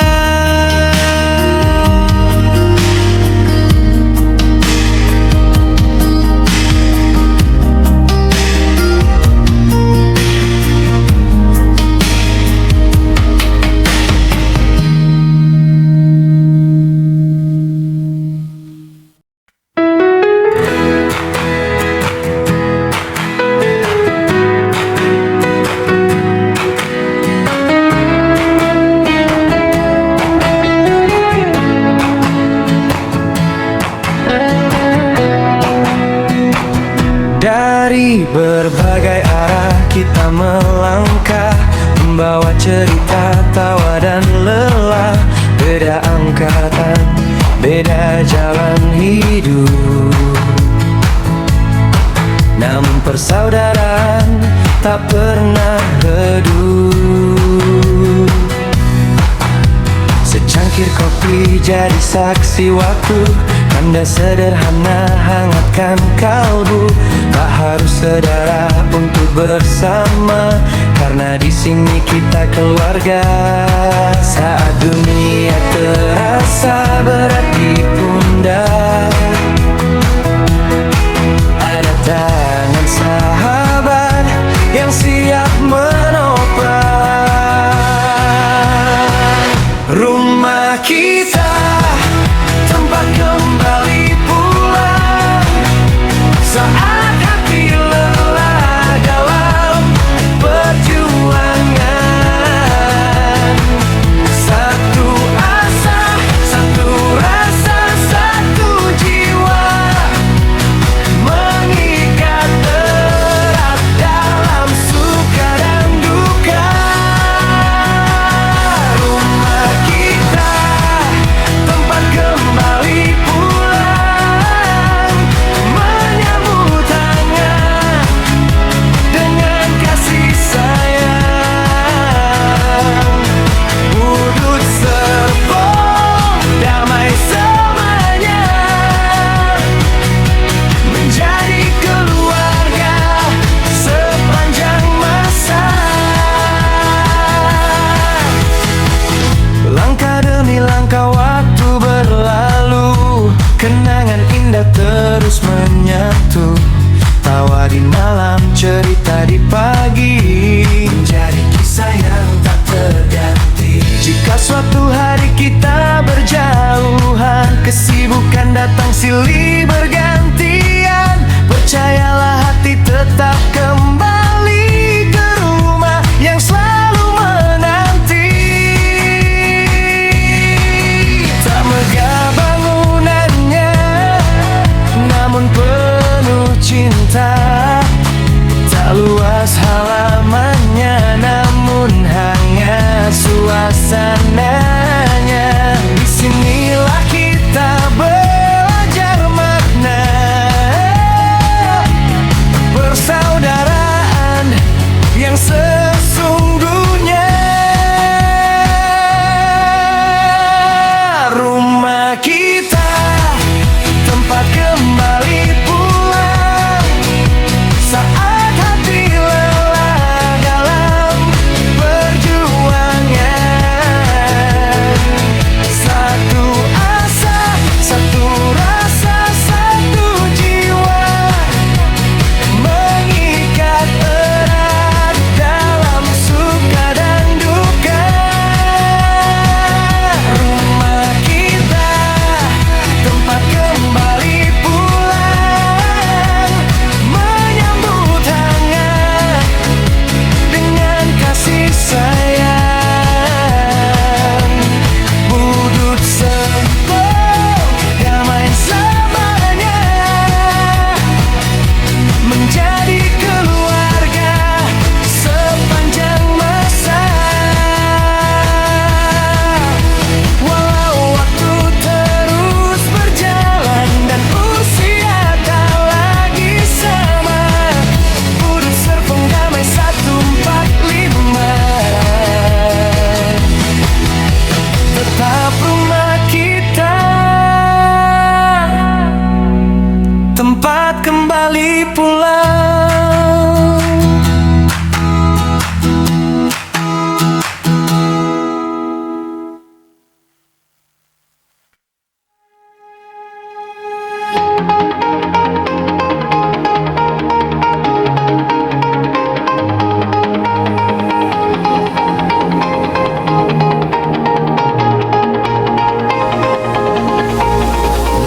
Dari berbagai arah kita melangkah, membawa cerita, tawa dan lelah. Beda angkatan, beda jalan hidup, namun persaudaraan tak pernah redup. Secangkir kopi jadi saksi waktu, tanda sederhana hangatkan kalbu. Tak harus saudara untuk bersama, karena di sini kita keluarga. Saat dunia terasa berat di pundak, ada tangan sahabat yang siap menopang. Rumah kita tempat kembali pulang saat hati lelah dalam perjuangan. Satu asa, satu rasa, satu Kenangan indah terus menyatu, tawa di malam, cerita di pagi, menjadi kisah yang tak terganti. Jika suatu hari kita berjauhan, kesibukan datang silih bergantian, percayalah hati tetap kembali ke rumah yang selalu menanti. Tak megah bangunannya, namun penuh cinta. Tak luas halamannya, namun hangat suasananya. Disinilah kita belajar makna persaudaraan yang sesungguhnya. Rumah kita tempat kembali pulang saat hati lelah dalam perjuangan. Satu asa, satu rasa, satu jiwa, mengikat erat dalam suka dan duka. Rumah kita tempat kembali pulang, menyambut hangat dengan kasih sayang. Budut sempur damai selamanya, menjadi keluarga sepanjang masa. Walau waktu terus berjalan dan usia tak lagi sama, budut serpong damai 145 tetap rumah kita, tempat kembali pulang.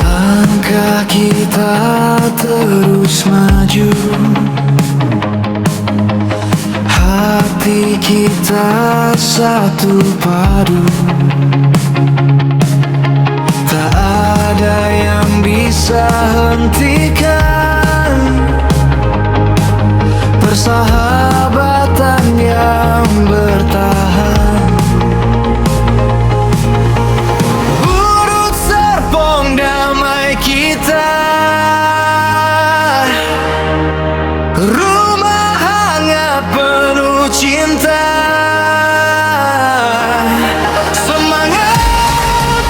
Langkah kita terus maju, hati kita satu padu. Tak ada yang bisa hentikan persahabatan yang bertahan. Urut serpong damai kita, rumah hangat penuh cinta. Semangat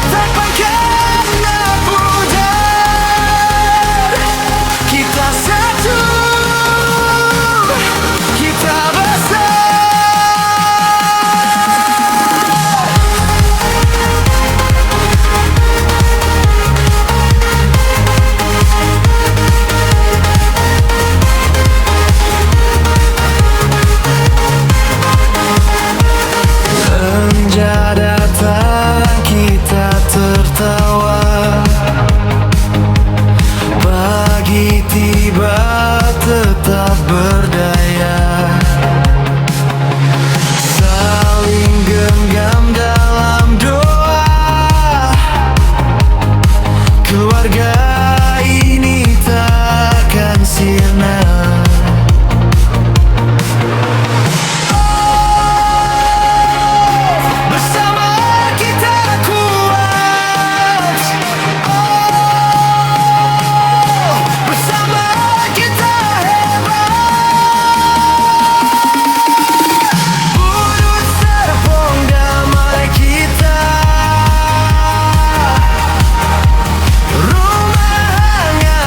tak pernah pudar, kita satu, kita senja datang, kita tertawa. Pagi tiba, tetap berdaya. Saling genggam dalam doa, keluarga ini takkan sirna. Bersama kita kuat, bersama kita hebat. Budut serpong damai kita, rumah hangat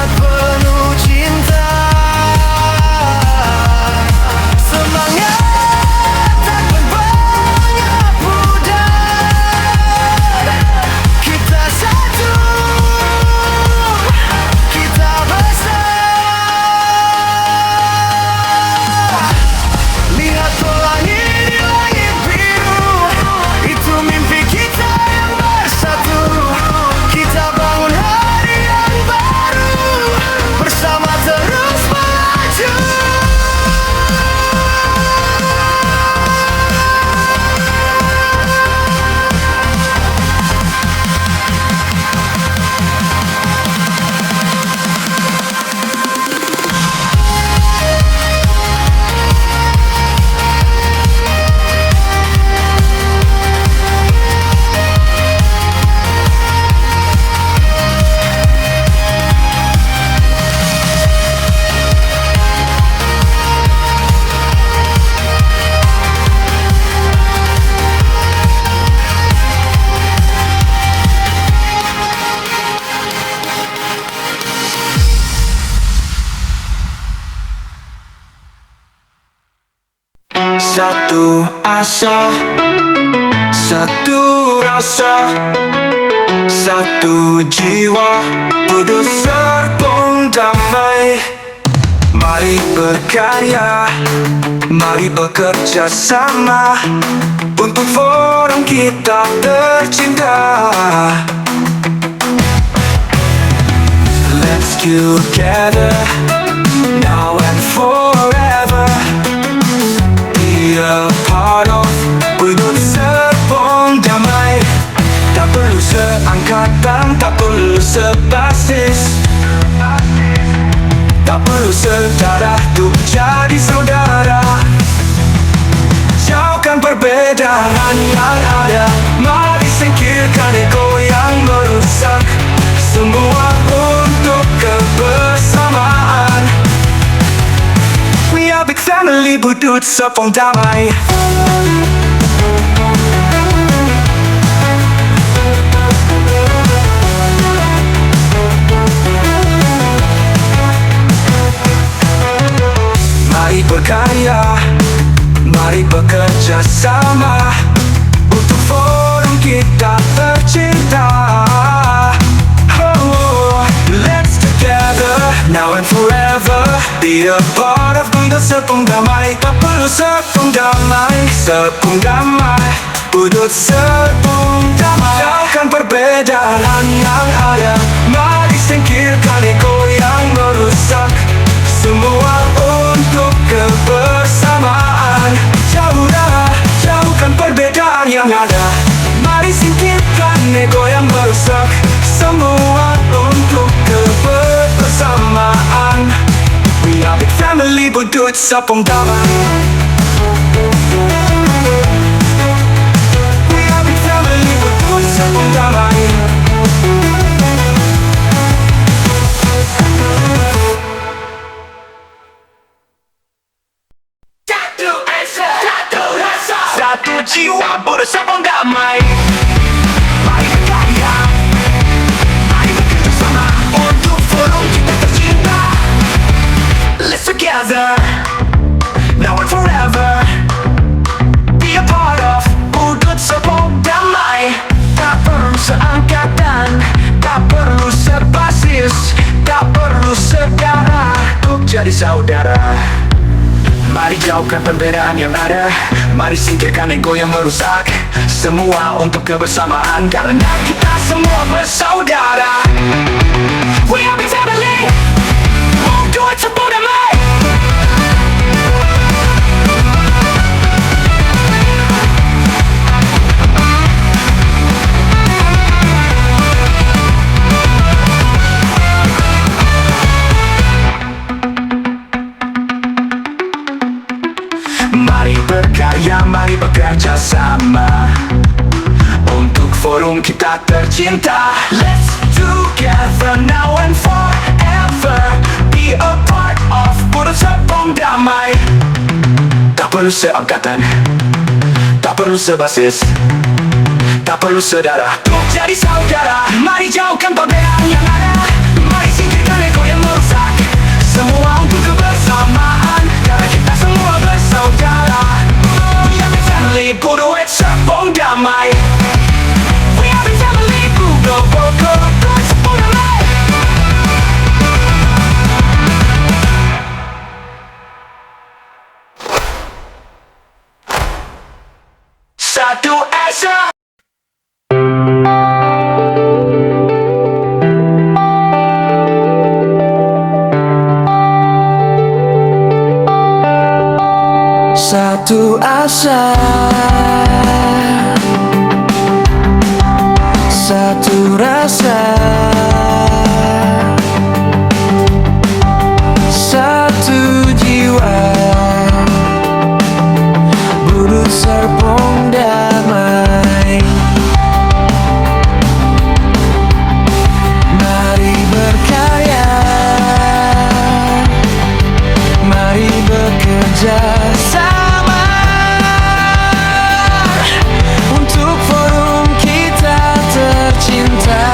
Satu asa, satu rasa, satu jiwa, hidup serpong damai. Mari berkarya, mari bekerja sama untuk forum kita tercinta. Let's together, now and forever, be a part of hidup serpong damai. Tak perlu seangkatan, tak perlu sebasis, tak perlu sedarah untuk jadi saudara. Jauhkan perbedaan yang ada, mari singkirkan ego yang merusak. Semua untuk kebersamaan. We are big family, budut serpong damai. Mari berkarya, mari bekerja sama untuk forum kita tercinta. Oh, let's together, now and forever, be a part of hidup serpong damai. Tak perlu serpong damai, serpong damai, hidup serpong damai. Jauhkan perbedaan yang ada, mari singkirkan ego yang merusak. Semua untuk kebersamaan. Jauhkan perbedaan yang ada, mari singkirkan ego yang merusak. Semua untuk kebersamaan. We are big family, budut serpong damai. We are big family, budut serpong damai. Satu jiwa bersama damai. Mari berkarya, mari bekerja sama untuk forum kita tercinta. Let's together, now and forever, be a part of hidup serpong damai. Tak perlu seangkatan, tak perlu sebasis, tak perlu sedarah untuk jadi saudara. Mari jauhkan perbedaan yang ada, mari singkirkan ego yang merusak. Semua untuk kebersamaan, karena kita semua bersaudara. We are big family, hidup serpong damai. Mari berkarya, mari bekerja sama untuk forum kita tercinta. Let's together, now and forever, be a part of hidup serpong damai. Tak perlu seangkatan, tak perlu sebasis, tak perlu saudara untuk jadi saudara. Mari jauhkan perbedaan yang ada, mari singkirkan ego yang merusak. Semua untuk kebersamaan, karena kita semua bersaudara. We are big family, budut serpong damai. We are big family, budut serpong damai. Satu asa. Satu asa, satu rasa, satu jiwa, hidup serpong damai. Mari berkarya, mari bekerja sama untuk forum kita tercinta.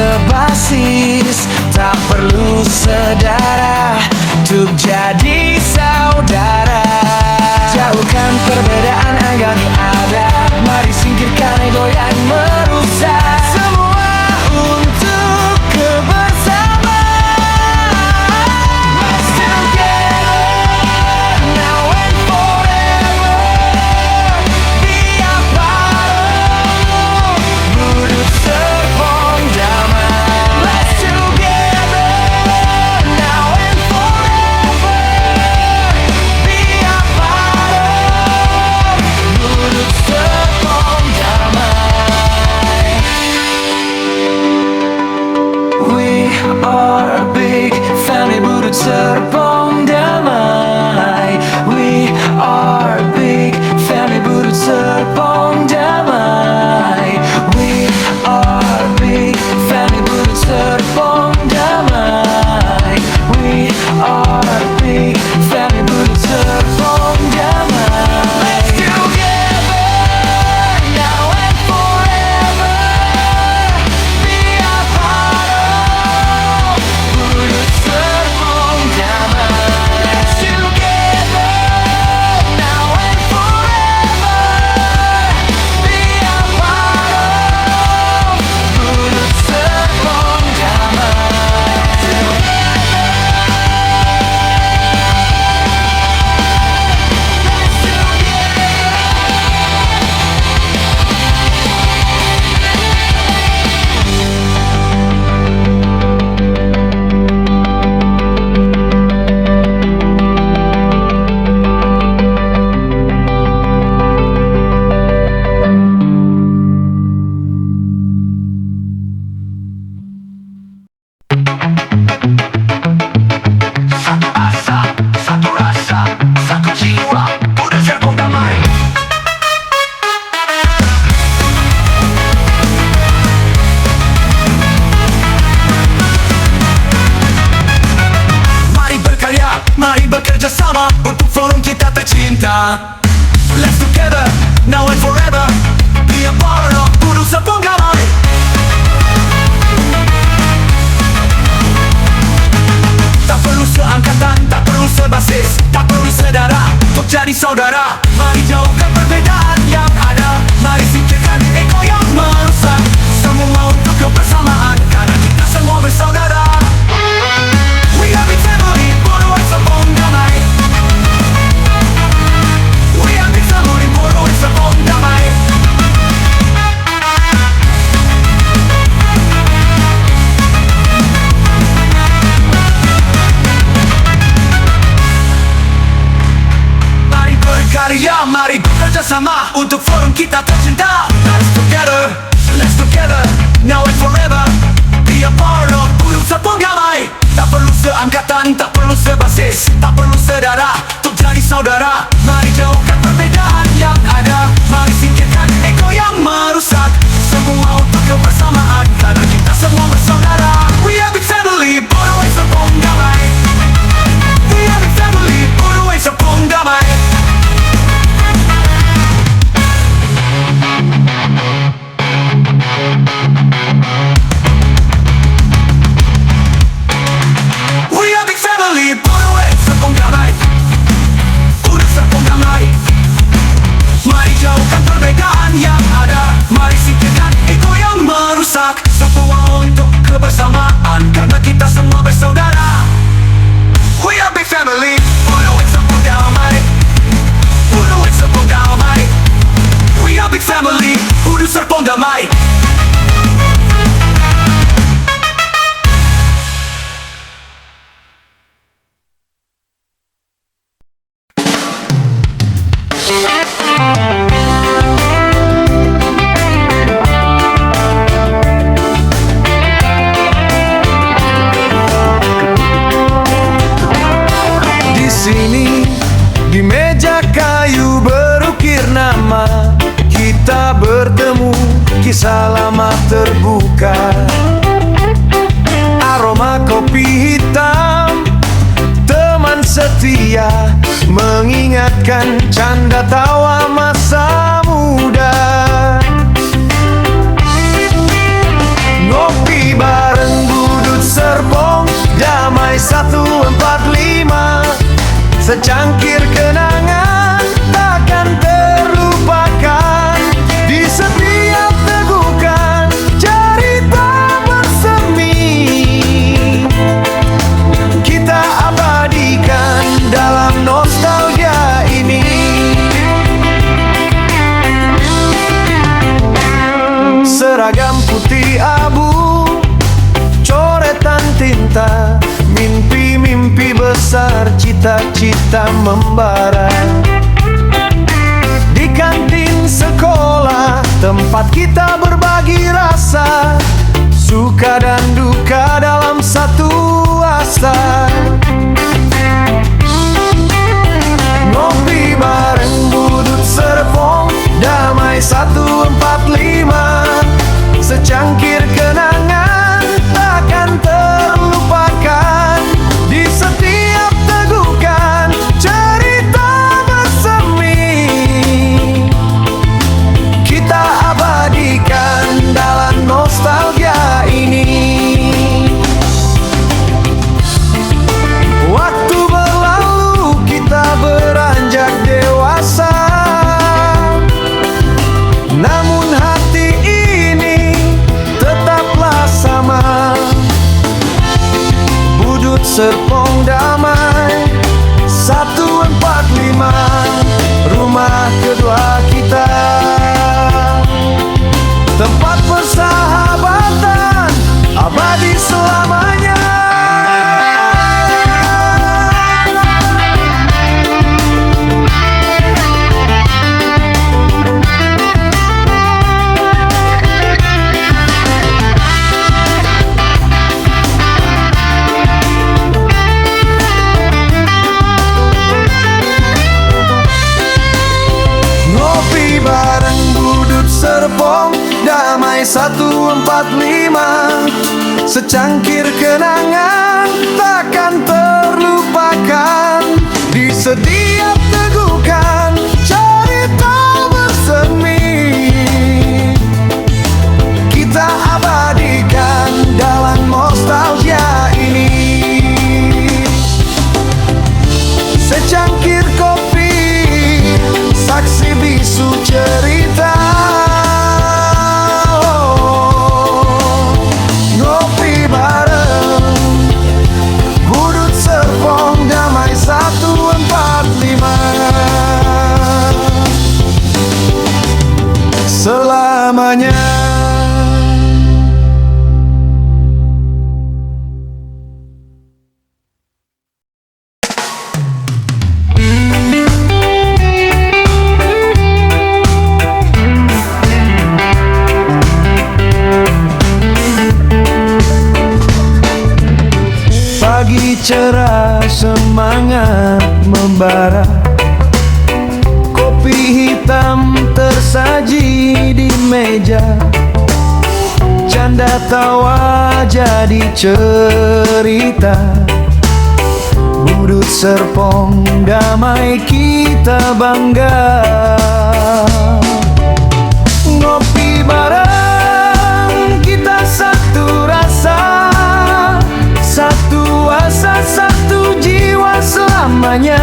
sebasis, tak perlu saudara untuk jadi saudara. Jauhkan perbedaan agar ada, mari singkirkan ego yang merusak. Semua untuk kebersamaan. Let's together now and forever. Biar baru budut serpong damai. Let's together now and forever. Biar baru budut serpong damai. We are a big family, budut serpong damai. We are a big family, budut serpong damai. We are a big family, budut serpong damai. We are a big family, budut serpong damai. Let's together now and forever. Biar baru budut serpong damai. Let's together now and forever. Biar baru budut serpong satu rasa, satu jiwa, budut serpong damai. Mari berkarya, mari bekerja sama untuk forum kita tercinta. Let's together, now and forever. Biar baru budut serpong damai. Tak perlu seangkatan, tak perlu sebasis, tak perlu saudara untuk jadi saudara. Mari jauhkan perbedaan yang ada, mari singkirkan ego yang merusak. Semua untuk kebersamaan, karena kita semua bersaudara. We are big family, budut serpong damai. We are big family, budut serpong damai. Mari berkarya, mari bekerja sama untuk forum kita tercinta. Let's together, now and forever. Biar baru budut serpong damai. Tak perlu seangkatan, tak perlu sebasis, tak perlu saudara untuk jadi saudara. Mari jauhkan perbedaan yang ada, mari singkirkan ego yang merusak. Semua untuk kebersamaan, karena kita semua bersaudara. We are big family, budut serpong damai. We are big family, budut serpong damai. We are big family, budut serpong damai. Budut serpong damai. Mari jauhkan perbedaan yang ada, mari singkirkan ego yang merusak. Semua untuk kebersamaan, karena kita semua bersaudara. We are big family, budut serpong damai. Budut serpong damai. We are big family, budut serpong damai. Di sini, di meja kayu berukir nama kita bertemu, kisah lama terbuka. Aroma kopi hitam, teman setia, mengingatkan canda tawa masa muda. Ngopi bareng secangkir kenangan takkan terlupakan. Di setiap tegukan cerita bersemi kita abadikan dalam nostalgia ini. Seragam putih abu, coretan tinta, mimpi-mimpi besar, cita-cita membara. Di kantin sekolah, tempat kita berbagi rasa, suka dan duka dalam satu asa. Ngopi bareng Budut Serpong, damai 145, secangkir kenangan takkan terlupakan. Di setiap tegukan cerita bersemi kita abadikan dalam nostalgia ini. Waktu berlalu kita beranjak dewasa, namun hati ini tetaplah sama. Budut Serpong damai 145, rumah kedua kita, tempat persahabatan abadi selamanya. Bareng Budut Serpong, damai 145, secangkir kenangan takkan terlupakan. Di setiap tegukan cerita bersemi kita abadikan dalam nostalgia ini. Secangkir kopi, saksi bisu cerita, ngopi bareng Budut Serpong, damai 145, selamanya. Pagi cerah, semangat membara, kopi hitam tersaji di meja, canda tawa jadi cerita. Budut Serpong damai kita bangga, ngopi bareng kita satu rasa, satu asa, satu jiwa selamanya.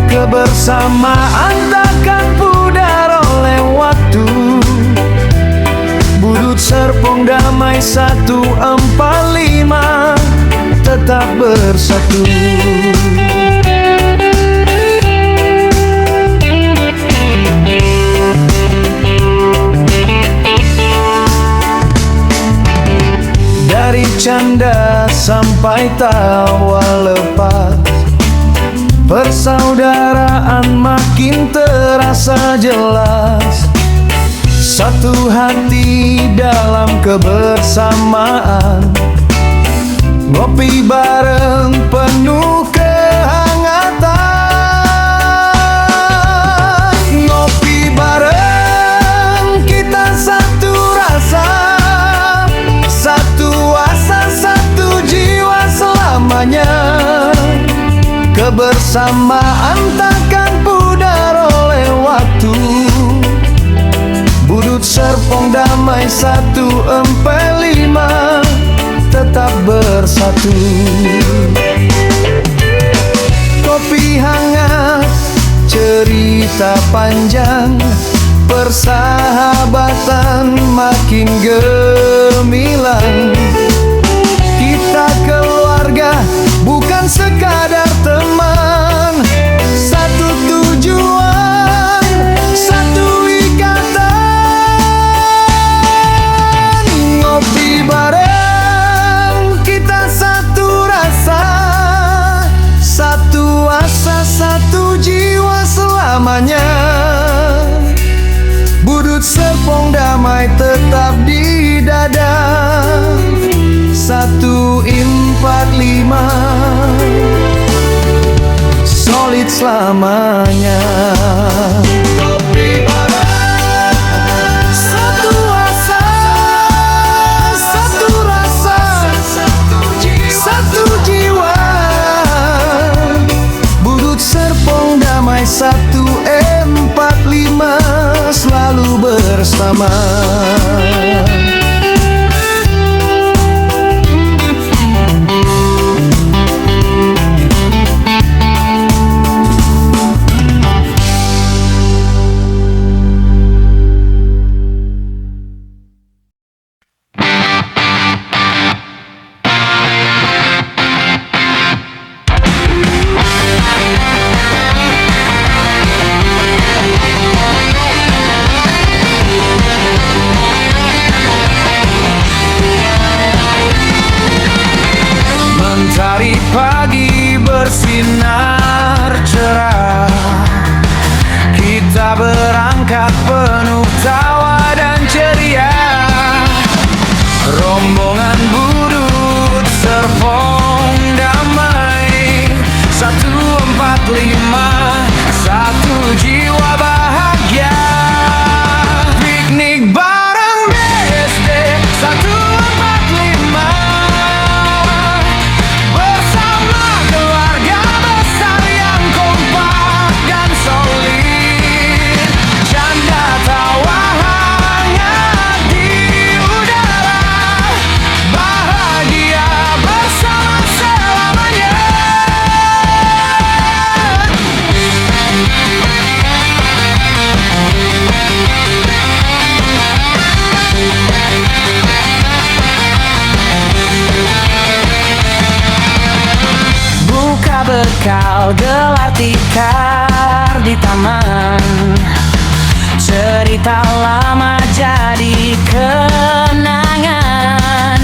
Kebersamaan takkan pudar oleh waktu. Budut Serpong damai 145, tetap bersatu. Dari canda sampai tawa lepas, persaudaraan makin terasa jelas. Satu hati dalam kebersamaan, ngopi bareng penuh kehangatan. Ngopi bareng kita satu rasa, satu asa, satu jiwa selamanya. Kebersamaan takkan pudar oleh waktu. Budut Serpong damai 145, tetap bersatu. kita panjang, persahabatan makin gemilang. Kita keluarga bukan sekadar teman, satu tujuan, satu ikatan. Ngopi bareng, kita satu rasa, satu asa, satu jiwa selamanya. Budut Serpong damai tetap di dada, 145 solid selamanya. Satu asa, satu rasa, satu jiwa. Budut Serpong damai 145 selalu bersama. Mentari pagi bersinar cerah, kita berangkat penuh tawa dan ceria. Rombongan budut Serpong damai, 145 satu jiwa bahagia. Piknik bareng BSD 145 bersama keluarga besar yang kompak dan solid. Canda tawa hangat di udara, bahagia bersama selamanya. Buka bekal, gelar tikar di taman, cerita lama jadi kenangan.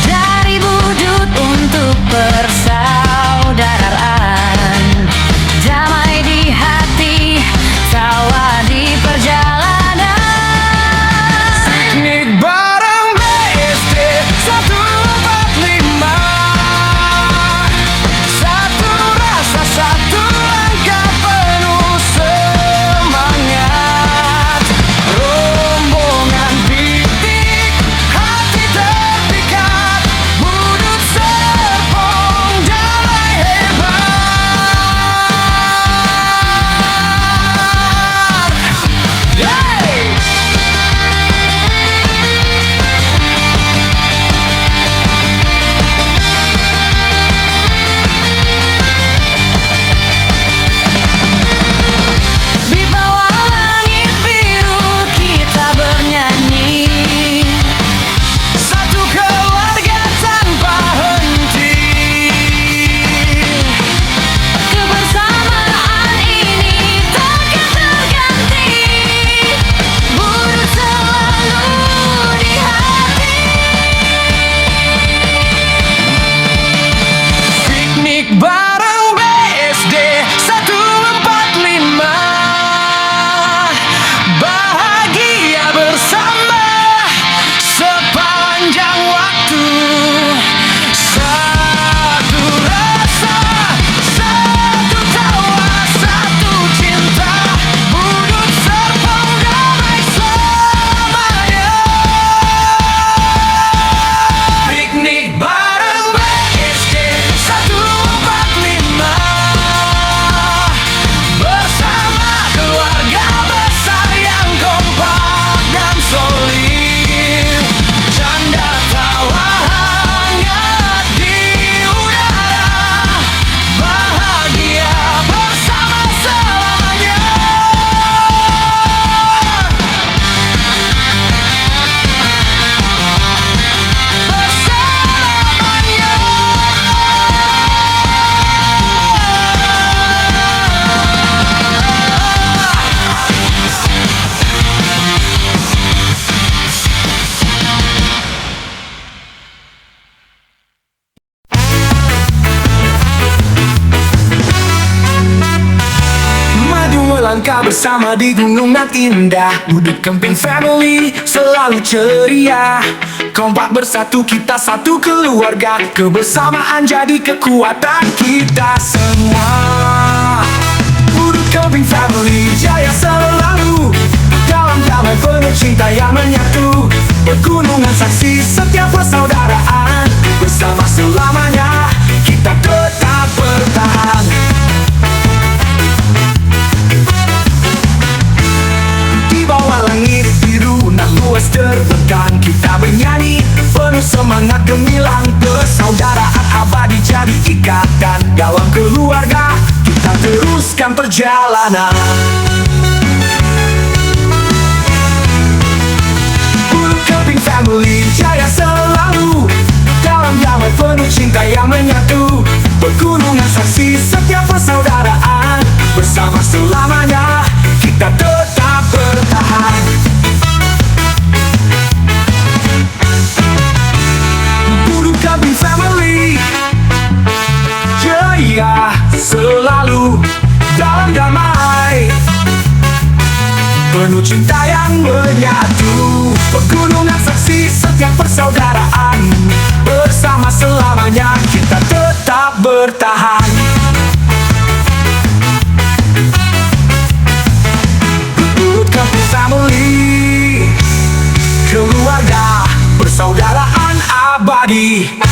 Dari budut untuk persaudaraan, damai di hati, tawa di perjalanan. Piknik bareng BSD 145, satu rasa, satu langkah penuh semangat. Rombongan piknik melangkah bersama di gunung nan indah. Udut Kemping Family selalu ceria, kompak bersatu kita satu keluarga. Kebersamaan jadi kekuatan kita semua. Udut Kemping Family jaya selalu, dalam damai penuh cinta yang menyatu. Pegunungan saksi setiap persaudaraan, bersama selamanya kita tetap bertahan. Di bawah langit biru nan luas terbentang, kita bernyanyi penuh semangat gemilang. Persaudaraan abadi jadi ikatan, dalam keluarga kita teruskan perjalanan. Udut Kemping Family jaya selalu, dalam damai penuh cinta yang menyatu. Pegunungan saksi setiap persaudaraan, bersama selamanya kita tetap bertahan. Udut Kemping Family jaya selalu, dalam damai penuh cinta yang menyatu. Pegunungan saksi setiap persaudaraan, bersama selamanya kita tetap bertahan. Udut Kemping Family, keluarga persaudaraan abadi.